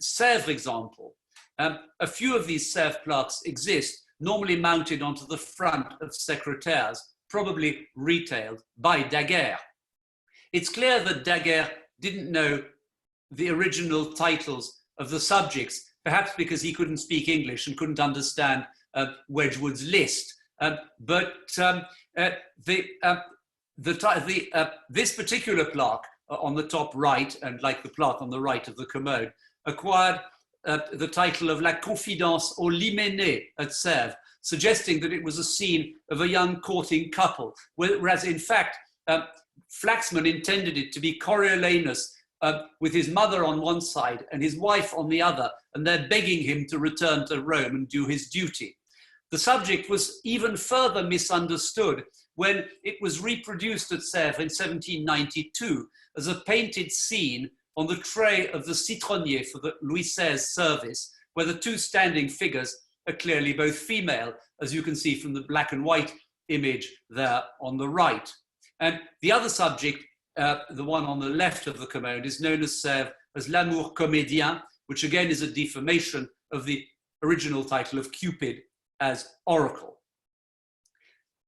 Sèvres example. A few of these Sèvres plaques exist, normally mounted onto the front of secrétaires, probably retailed by Daguerre. It's clear that Daguerre didn't know the original titles of the subjects, perhaps because he couldn't speak English and couldn't understand Wedgwood's list. This particular plaque on the top right, and like the plaque on the right of the commode, acquired the title of La Confidence aux Liménés at Sèvres, suggesting that it was a scene of a young courting couple, whereas in fact, Flaxman intended it to be Coriolanus with his mother on one side and his wife on the other, and they're begging him to return to Rome and do his duty. The subject was even further misunderstood when it was reproduced at Sèvres in 1792 as a painted scene on the tray of the citronnier for the Louis XVI service, where the two standing figures are clearly both female, as you can see from the black and white image there on the right. And the other subject, the one on the left of the commode, is known as Sèvres as L'amour comédien, which again is a deformation of the original title of Cupid as Oracle.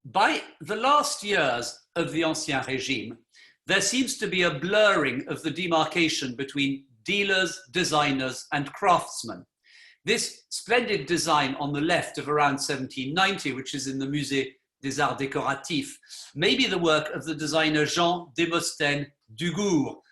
By the last years of the Ancien Régime, there seems to be a blurring of the demarcation between dealers, designers, and craftsmen. This splendid design on the left of around 1790, which is in the Musée des Arts Décoratifs, may be the work of the designer Jean Demosthène Dugour,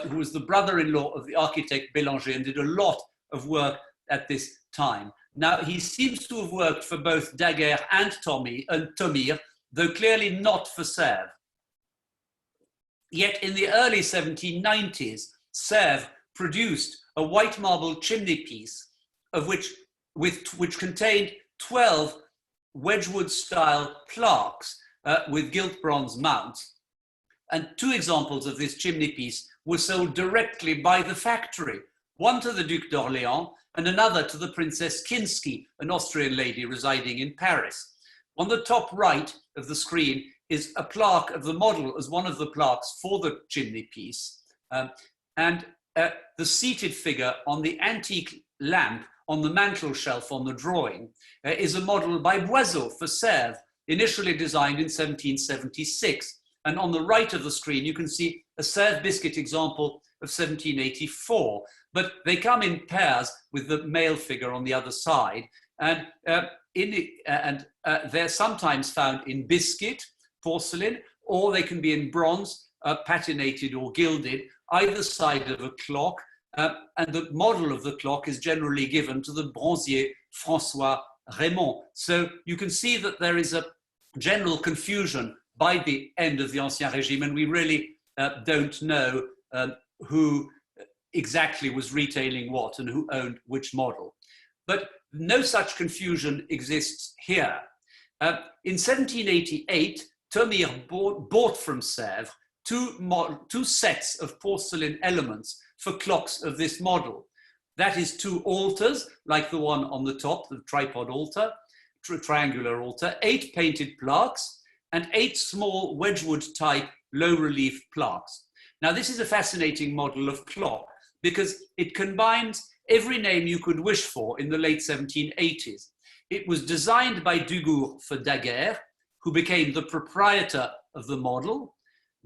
who was the brother-in-law of the architect Bélanger and did a lot of work at this time. Now, he seems to have worked for both Daguerre and Thomire, though clearly not for Sèvres. Yet in the early 1790s, Sèvres produced a white marble chimney piece of which contained 12 Wedgwood-style plaques with gilt bronze mounts. And two examples of this chimney piece were sold directly by the factory, one to the Duc d'Orléans and another to the Princess Kinsky, an Austrian lady residing in Paris. On the top right of the screen is a plaque of the model as one of the plaques for the chimney piece. The seated figure on the antique lamp on the mantel shelf on the drawing is a model by Boiseau for Sèvres, initially designed in 1776. And on the right of the screen, you can see a Sèvres biscuit example of 1784, but they come in pairs with the male figure on the other side. And they're sometimes found in biscuit, porcelain, or they can be in bronze, patinated or gilded, either side of a clock. And the model of the clock is generally given to the bronzier François Raymond. So you can see that there is a general confusion by the end of the Ancien Régime, and we really don't know who exactly was retailing what and who owned which model. But no such confusion exists here. In 1788, Thomire bought from Sèvres two sets of porcelain elements for clocks of this model. That is, two altars, like the one on the top, the tripod altar, triangular altar, 8 painted plaques, and 8 small Wedgwood-type low-relief plaques. Now, this is a fascinating model of clock because it combines every name you could wish for in the late 1780s. It was designed by Dugour for Daguerre, who became the proprietor of the model.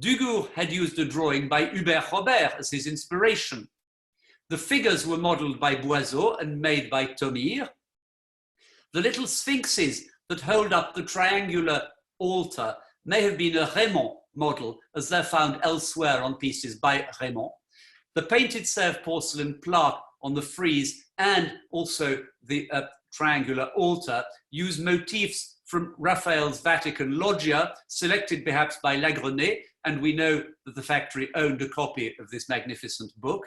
Dugour had used a drawing by Hubert Robert as his inspiration. The figures were modeled by Boiseau and made by Thomire. The little sphinxes that hold up the triangular altar may have been a Raymond model, as they're found elsewhere on pieces by Raymond. The painted Sèvres porcelain plaque on the frieze and also the triangular altar use motifs from Raphael's Vatican Loggia, selected perhaps by Lagrenet, and we know that the factory owned a copy of this magnificent book.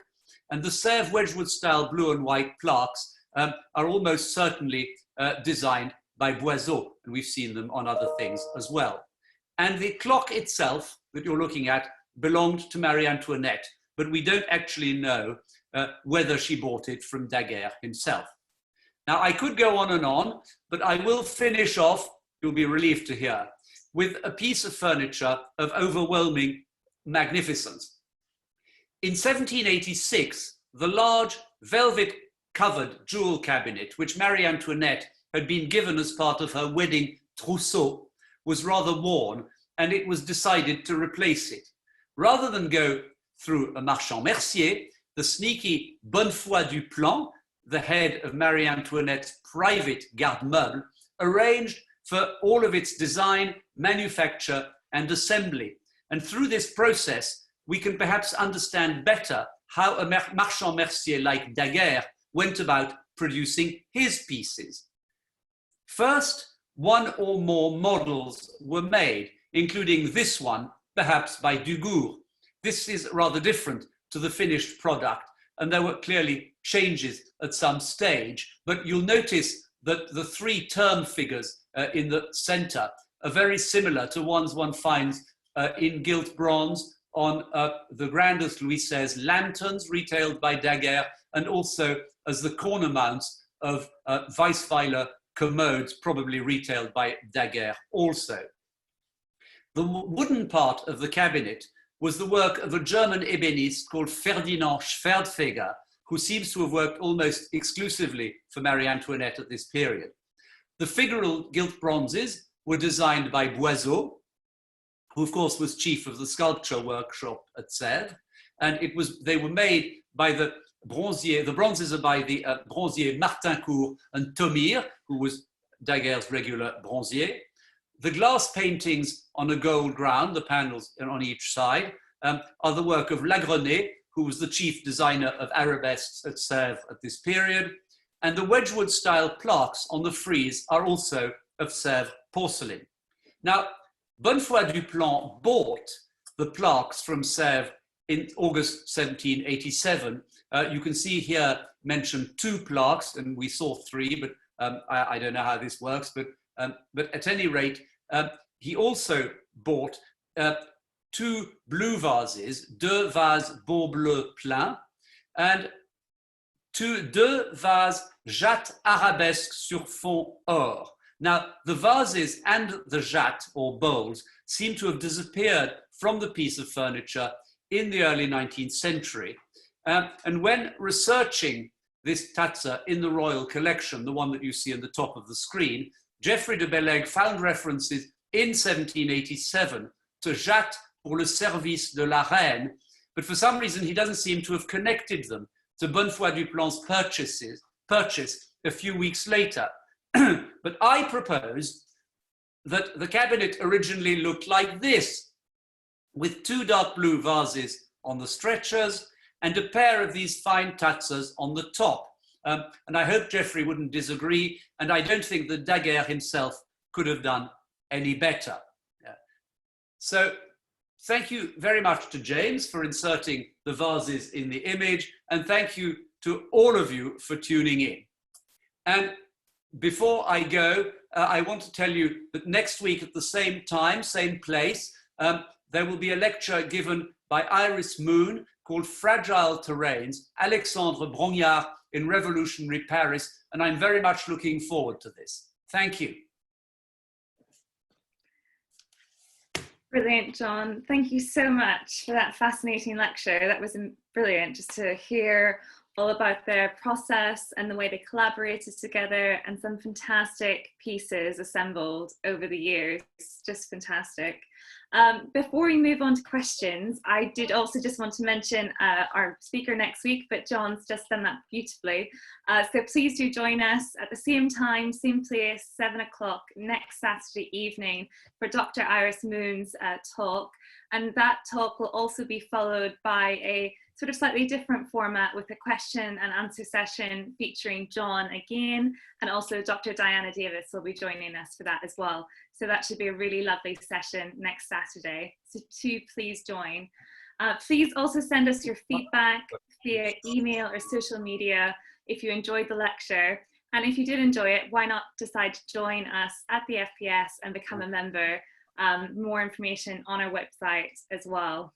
And the Sèvres Wedgwood-style blue and white plaques are almost certainly designed by Boiseau, and we've seen them on other things as well. And the clock itself that you're looking at belonged to Marie Antoinette, but we don't actually know whether she bought it from Daguerre himself. Now, I could go on, but I will finish off, you'll be relieved to hear, with a piece of furniture of overwhelming magnificence. In 1786, the large velvet-covered jewel cabinet, which Marie Antoinette had been given as part of her wedding trousseau, was rather worn, and it was decided to replace it. Rather than go through a Marchand-Mercier, the sneaky Bonnefoy Duplan, the head of Marie Antoinette's private garde-meuble, arranged for all of its design, manufacture, and assembly. And through this process, we can perhaps understand better how a Marchand-Mercier like Daguerre went about producing his pieces. First, one or more models were made, including this one, perhaps by Dugour. This is rather different to the finished product, and there were clearly changes at some stage, but you'll notice that the three term figures in the center are very similar to ones one finds in gilt bronze on the grandest Louis XVI lanterns retailed by Daguerre, and also as the corner mounts of Weissweiler commodes, probably retailed by Daguerre also. The wooden part of the cabinet was the work of a German ébéniste called Ferdinand Schwerdtfeger, who seems to have worked almost exclusively for Marie Antoinette at this period. The figural gilt bronzes were designed by Boiseau, who of course was chief of the sculpture workshop at Sèvres, and they were made by the bronzes are by the bronzier Martincourt and Thomire, who was Daguerre's regular bronzier. The glass paintings on a gold ground, the panels on each side, are the work of Lagrenet, who was the chief designer of arabesques at Sèvres at this period. And the Wedgwood style plaques on the frieze are also of Sèvres porcelain. Now, Bonnefoy Duplan bought the plaques from Sèvres in August 1787. You can see here mentioned 2 plaques, and we saw 3, but I don't know how this works, but at any rate, he also bought 2 blue vases, 2 vases beau bleu plein, and 2 vases jatte arabesque sur fond or. Now, the vases and the jatte or bowls seem to have disappeared from the piece of furniture in the early 19th century. And when researching this tazza in the royal collection, the one that you see on the top of the screen, Geoffrey de Bellaigue found references in 1787 to jatte pour le service de la reine, but for some reason he doesn't seem to have connected them to Bonnefoy Duplan's purchase a few weeks later. But I propose that the cabinet originally looked like this, with 2 dark blue vases on the stretchers and a pair of these fine tazzas on the top. And I hope Geoffrey wouldn't disagree, and I don't think that Daguerre himself could have done any better. So thank you very much to James for inserting the vases in the image, and thank you to all of you for tuning in. And before I go, I want to tell you that next week at the same time, same place, there will be a lecture given by Iris Moon called Fragile Terrains, Alexandre Brognard in Revolutionary Paris, and I'm very much looking forward to this. Thank you. Brilliant, John. Thank you so much for that fascinating lecture. That was brilliant, just to hear all about their process and the way they collaborated together, and some fantastic pieces assembled over the years. Just fantastic. Before we move on to questions, I did also just want to mention our speaker next week, but John's just done that beautifully. So please do join us at the same time, same place, 7 o'clock next Saturday evening for Dr. Iris Moon's talk. And that talk will also be followed by a sort of slightly different format with a question and answer session featuring John again, and also Dr. Diana Davis will be joining us for that as well. So that should be a really lovely session next Saturday. So please join. Please also send us your feedback via email or social media if you enjoyed the lecture. And if you did enjoy it, why not decide to join us at the FPS and become a member? More information on our website as well.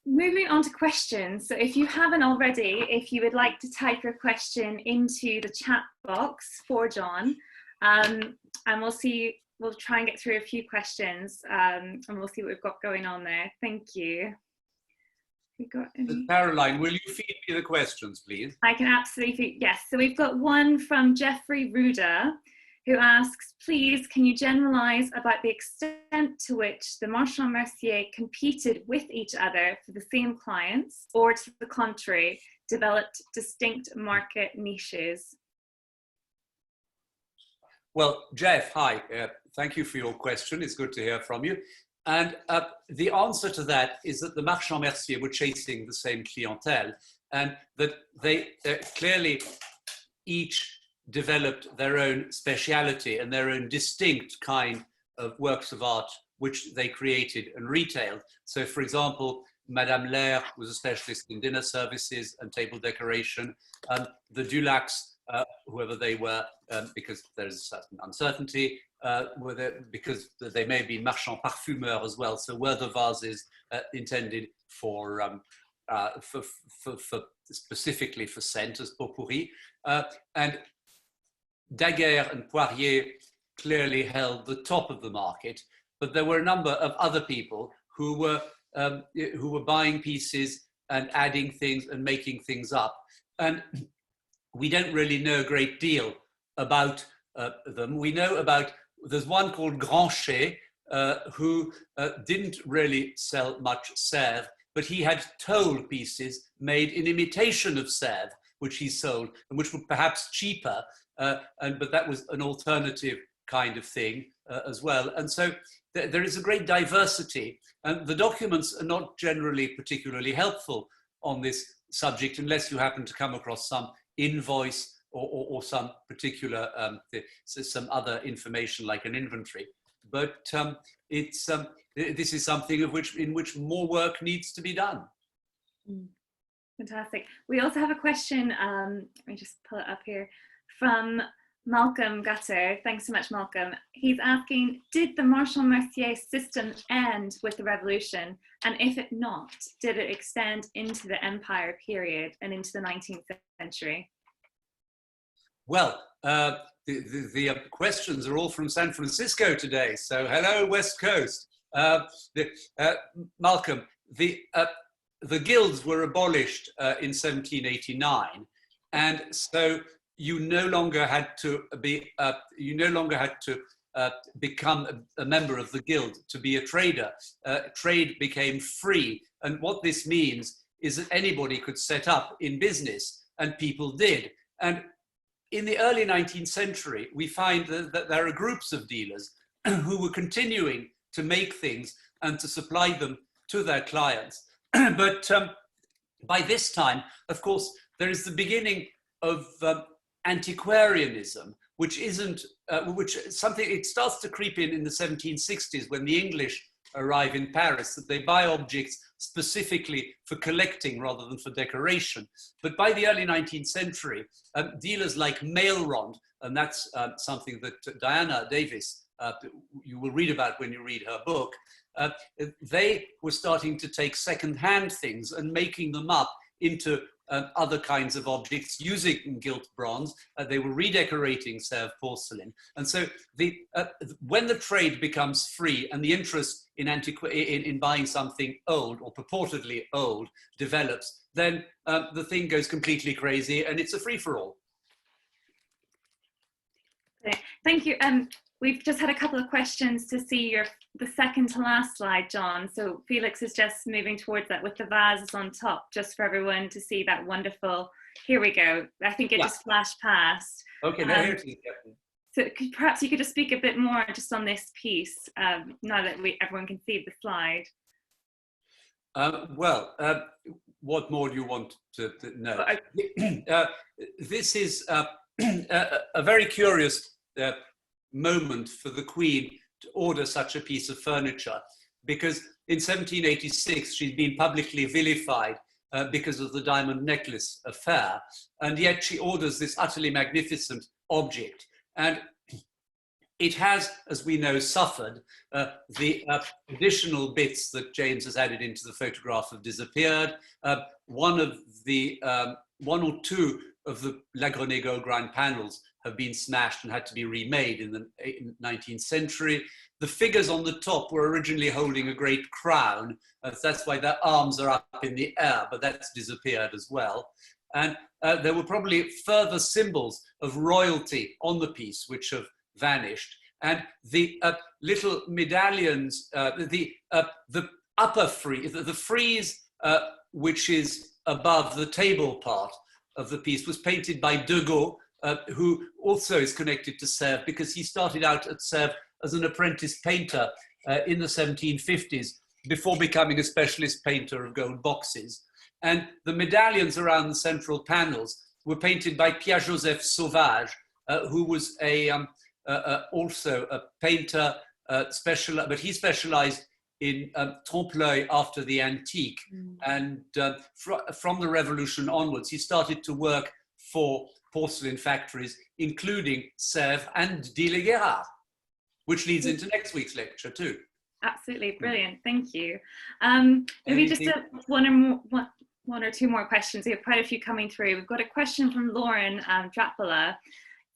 Moving on to questions. So if you haven't already, if you would like to type your question into the chat box for John, and we'll try and get through a few questions, and we'll see what we've got going on there. Thank you. We got any? Caroline, will you feed me the questions, please? I can absolutely, yes. So we've got one from Jeffrey Ruda, who asks, please, can you generalize about the extent to which the Marchands-Merciers competed with each other for the same clients, or to the contrary, developed distinct market niches? Well, Jeff, hi. Thank you for your question. It's good to hear from you. And the answer to that is that the Marchands-Merciers were chasing the same clientele, and that they clearly each developed their own speciality and their own distinct kind of works of art which they created and retailed. So, for example, Madame Lair was a specialist in dinner services and table decoration. The Dulacs whether they were, because there's a certain uncertainty, because they may be marchands parfumeurs as well. So were the vases intended for specifically for scent as potpourri? And Daguerre and Poirier clearly held the top of the market, but there were a number of other people who were buying pieces and adding things and making things up. And we don't really know a great deal about them. We know about, there's one called Granchet, who didn't really sell much Sèvres, but he had toll pieces made in imitation of Sèvres, which he sold, and which were perhaps cheaper, but that was an alternative kind of thing as well. And so there is a great diversity, and the documents are not generally particularly helpful on this subject unless you happen to come across some invoice or some particular, some other information like an inventory. But this is something in which more work needs to be done. Fantastic. We also have a question, let me just pull it up here, from Malcolm Gutter. Thanks so much, Malcolm. He's asking, did the Marchand-Mercier system end with the revolution? And if it not, did it extend into the Empire period and into the 19th century? Well, the questions are all from San Francisco today. So hello, West Coast. Malcolm, the guilds were abolished in 1789. And so you no longer had to become a member of the guild to be a trader. Trade became free. And what this means is that anybody could set up in business, and people did. And in the early 19th century, we find that there are groups of dealers who were continuing to make things and to supply them to their clients. But by this time, of course, there is the beginning of antiquarianism, which isn't, it starts to creep in the 1760s when the English arrive in Paris, that they buy objects specifically for collecting rather than for decoration. But by the early 19th century, dealers like Mailrond, and that's something that Diana Davis, you will read about when you read her book, they were starting to take second-hand things and making them up into other kinds of objects using gilt bronze. They were redecorating Sèvres porcelain. And so when the trade becomes free and the interest in buying something old or purportedly old develops, then the thing goes completely crazy and it's a free-for-all. Thank you. We've just had a couple of questions to see the second to last slide, John. So Felix is just moving towards that with the vases on top, just for everyone to see that wonderful. Here we go. I think it just flashed past. Okay, now here it is. So perhaps you could just speak a bit more just on this piece, now that everyone can see the slide. What more do you want to know? This is a very curious moment for the Queen to order such a piece of furniture, because in 1786 she'd been publicly vilified because of the diamond necklace affair, and yet she orders this utterly magnificent object. And it has, as we know, suffered. The additional bits that James has added into the photograph have disappeared. One or two of the Lagrené-Gauguin panels have been smashed and had to be remade in the 19th century. The figures on the top were originally holding a great crown. That's why their arms are up in the air, but that's disappeared as well. And there were probably further symbols of royalty on the piece, which have vanished. And the little medallions, the upper frieze, the frieze which is above the table part of the piece, was painted by Degault, who also is connected to Sèvres because he started out at Sèvres as an apprentice painter in the 1750s before becoming a specialist painter of gold boxes. And the medallions around the central panels were painted by Pierre-Joseph Sauvage, who was also a painter, but he specialized in trompe-l'œil after the antique. And from the Revolution onwards, he started to work for porcelain factories, including Sèvres and Dille-Guérard, which leads into next week's lecture too. Absolutely brilliant, thank you. Maybe just one or two more questions. We have quite a few coming through. We've got a question from Lauren Drapala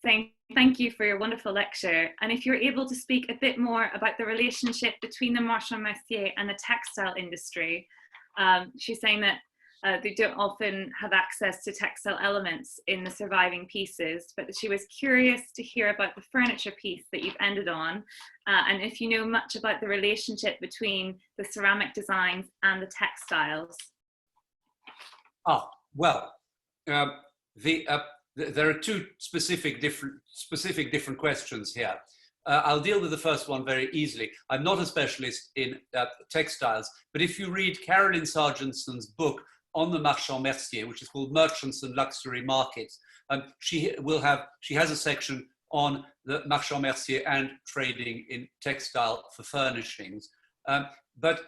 saying, thank you for your wonderful lecture. And if you're able to speak a bit more about the relationship between the Marchands-Merciers and the textile industry. She's saying that they don't often have access to textile elements in the surviving pieces, but she was curious to hear about the furniture piece that you've ended on, and if you know much about the relationship between the ceramic designs and the textiles. Well, there are two specific different questions here. I'll deal with the first one very easily. I'm not a specialist in textiles, but if you read Carolyn Sargentson's book on the Marchands-Merciers, which is called Merchants and Luxury Markets, she has a section on the Marchands-Merciers and trading in textile for furnishings. But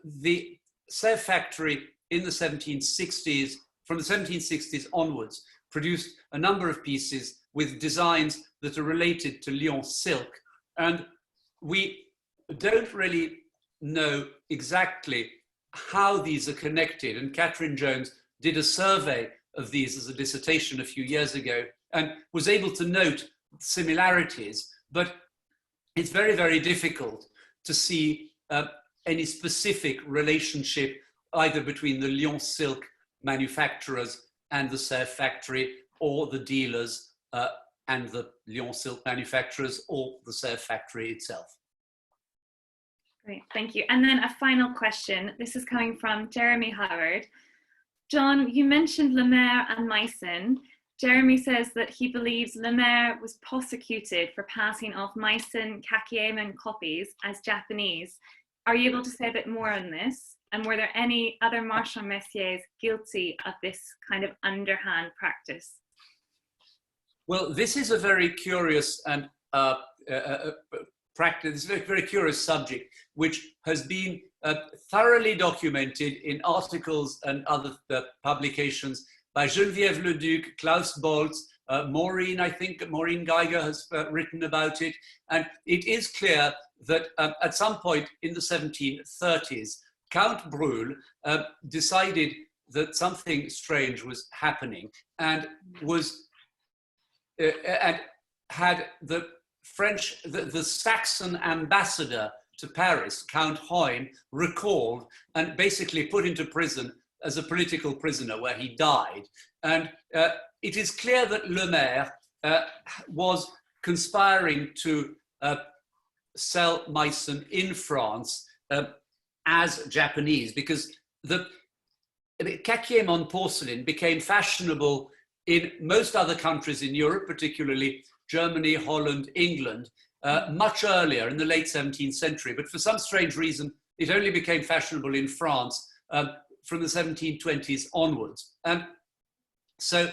the Sèvres factory in the 1760s, from the 1760s onwards, produced a number of pieces with designs that are related to Lyon silk. And we don't really know exactly how these are connected. And Catherine Jones did a survey of these as a dissertation a few years ago and was able to note similarities, but it's very, very difficult to see any specific relationship either between the Lyon silk manufacturers and the Sèvres factory, or the dealers and the Lyon silk manufacturers, or the Sèvres factory itself. Great, thank you. And then a final question. This is coming from Jeremy Howard. John, you mentioned Le Maire and Meissen. Jeremy says that he believes Le Maire was prosecuted for passing off Meissen Kakiemon copies as Japanese. Are you able to say a bit more on this? And were there any other Marchands-Merciers guilty of this kind of underhand practice? Well, this is a very curious and practice, it's a very curious subject, which has been thoroughly documented in articles and other publications by Geneviève Leduc, Klaus Boltz, Maureen, I think Maureen Geiger has written about it. And it is clear that at some point in the 1730s, Count Brûle decided that something strange was happening and had the French, the Saxon ambassador to Paris, Count Hoyne, recalled and basically put into prison as a political prisoner where he died. And it is clear that Le Maire was conspiring to sell Meissen in France as Japanese, because the Kakiemon porcelain became fashionable in most other countries in Europe, particularly Germany, Holland, England, much earlier in the late 17th century. But for some strange reason, it only became fashionable in France from the 1720s onwards. And so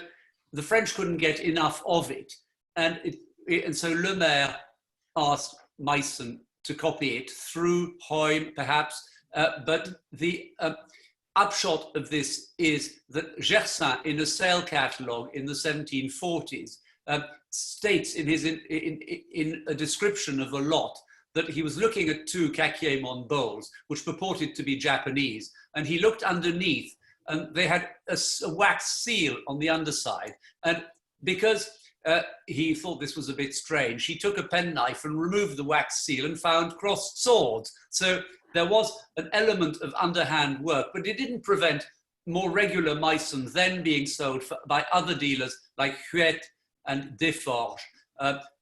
the French couldn't get enough of it. And so Le Maire asked Meissen to copy it through Hoyne, perhaps. But the upshot of this is that Gersaint, in a sale catalogue in the 1740s, states in a description of a lot that he was looking at two Kakiemon bowls, which purported to be Japanese, and he looked underneath, and they had a wax seal on the underside. And because he thought this was a bit strange, he took a penknife and removed the wax seal and found crossed swords. So there was an element of underhand work, but it didn't prevent more regular Meissen then being sold by other dealers like Huet and Desforges,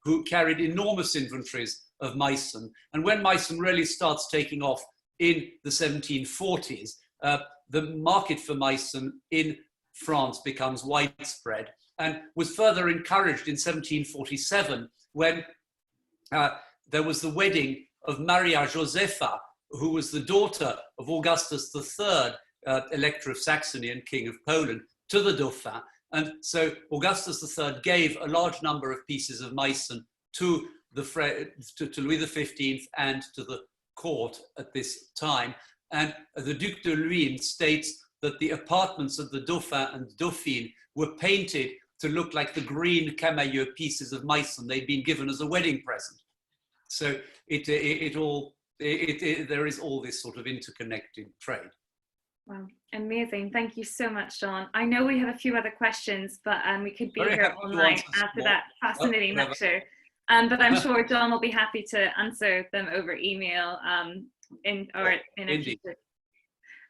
who carried enormous inventories of Meissen. And when Meissen really starts taking off in the 1740s, the market for Meissen in France becomes widespread and was further encouraged in 1747 when there was the wedding of Maria Josepha, who was the daughter of Augustus III, Elector of Saxony and King of Poland, to the Dauphin. And so Augustus III gave a large number of pieces of Meissen to Louis XV and to the court at this time. And the Duc de Luynes states that the apartments of the Dauphin and Dauphine were painted to look like the green camailleux pieces of Meissen they'd been given as a wedding present. So there is all this sort of interconnected trade. Wow, amazing. Thank you so much, John. I know we have a few other questions, but we could be here all night after that fascinating lecture. But I'm sure John will be happy to answer them over email in a future.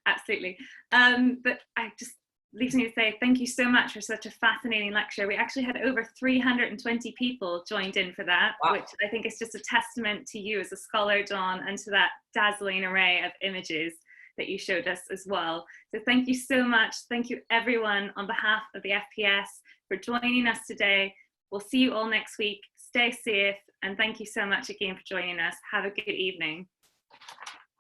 Absolutely. But I just leaves me to say thank you so much for such a fascinating lecture. We actually had over 320 people joined in for that, wow, which I think is just a testament to you as a scholar, John, and to that dazzling array of images that you showed us as well. So thank you so much. Thank you everyone on behalf of the FPS for joining us today. We'll see you all next week. Stay safe, and thank you so much again for joining us. Have a good evening.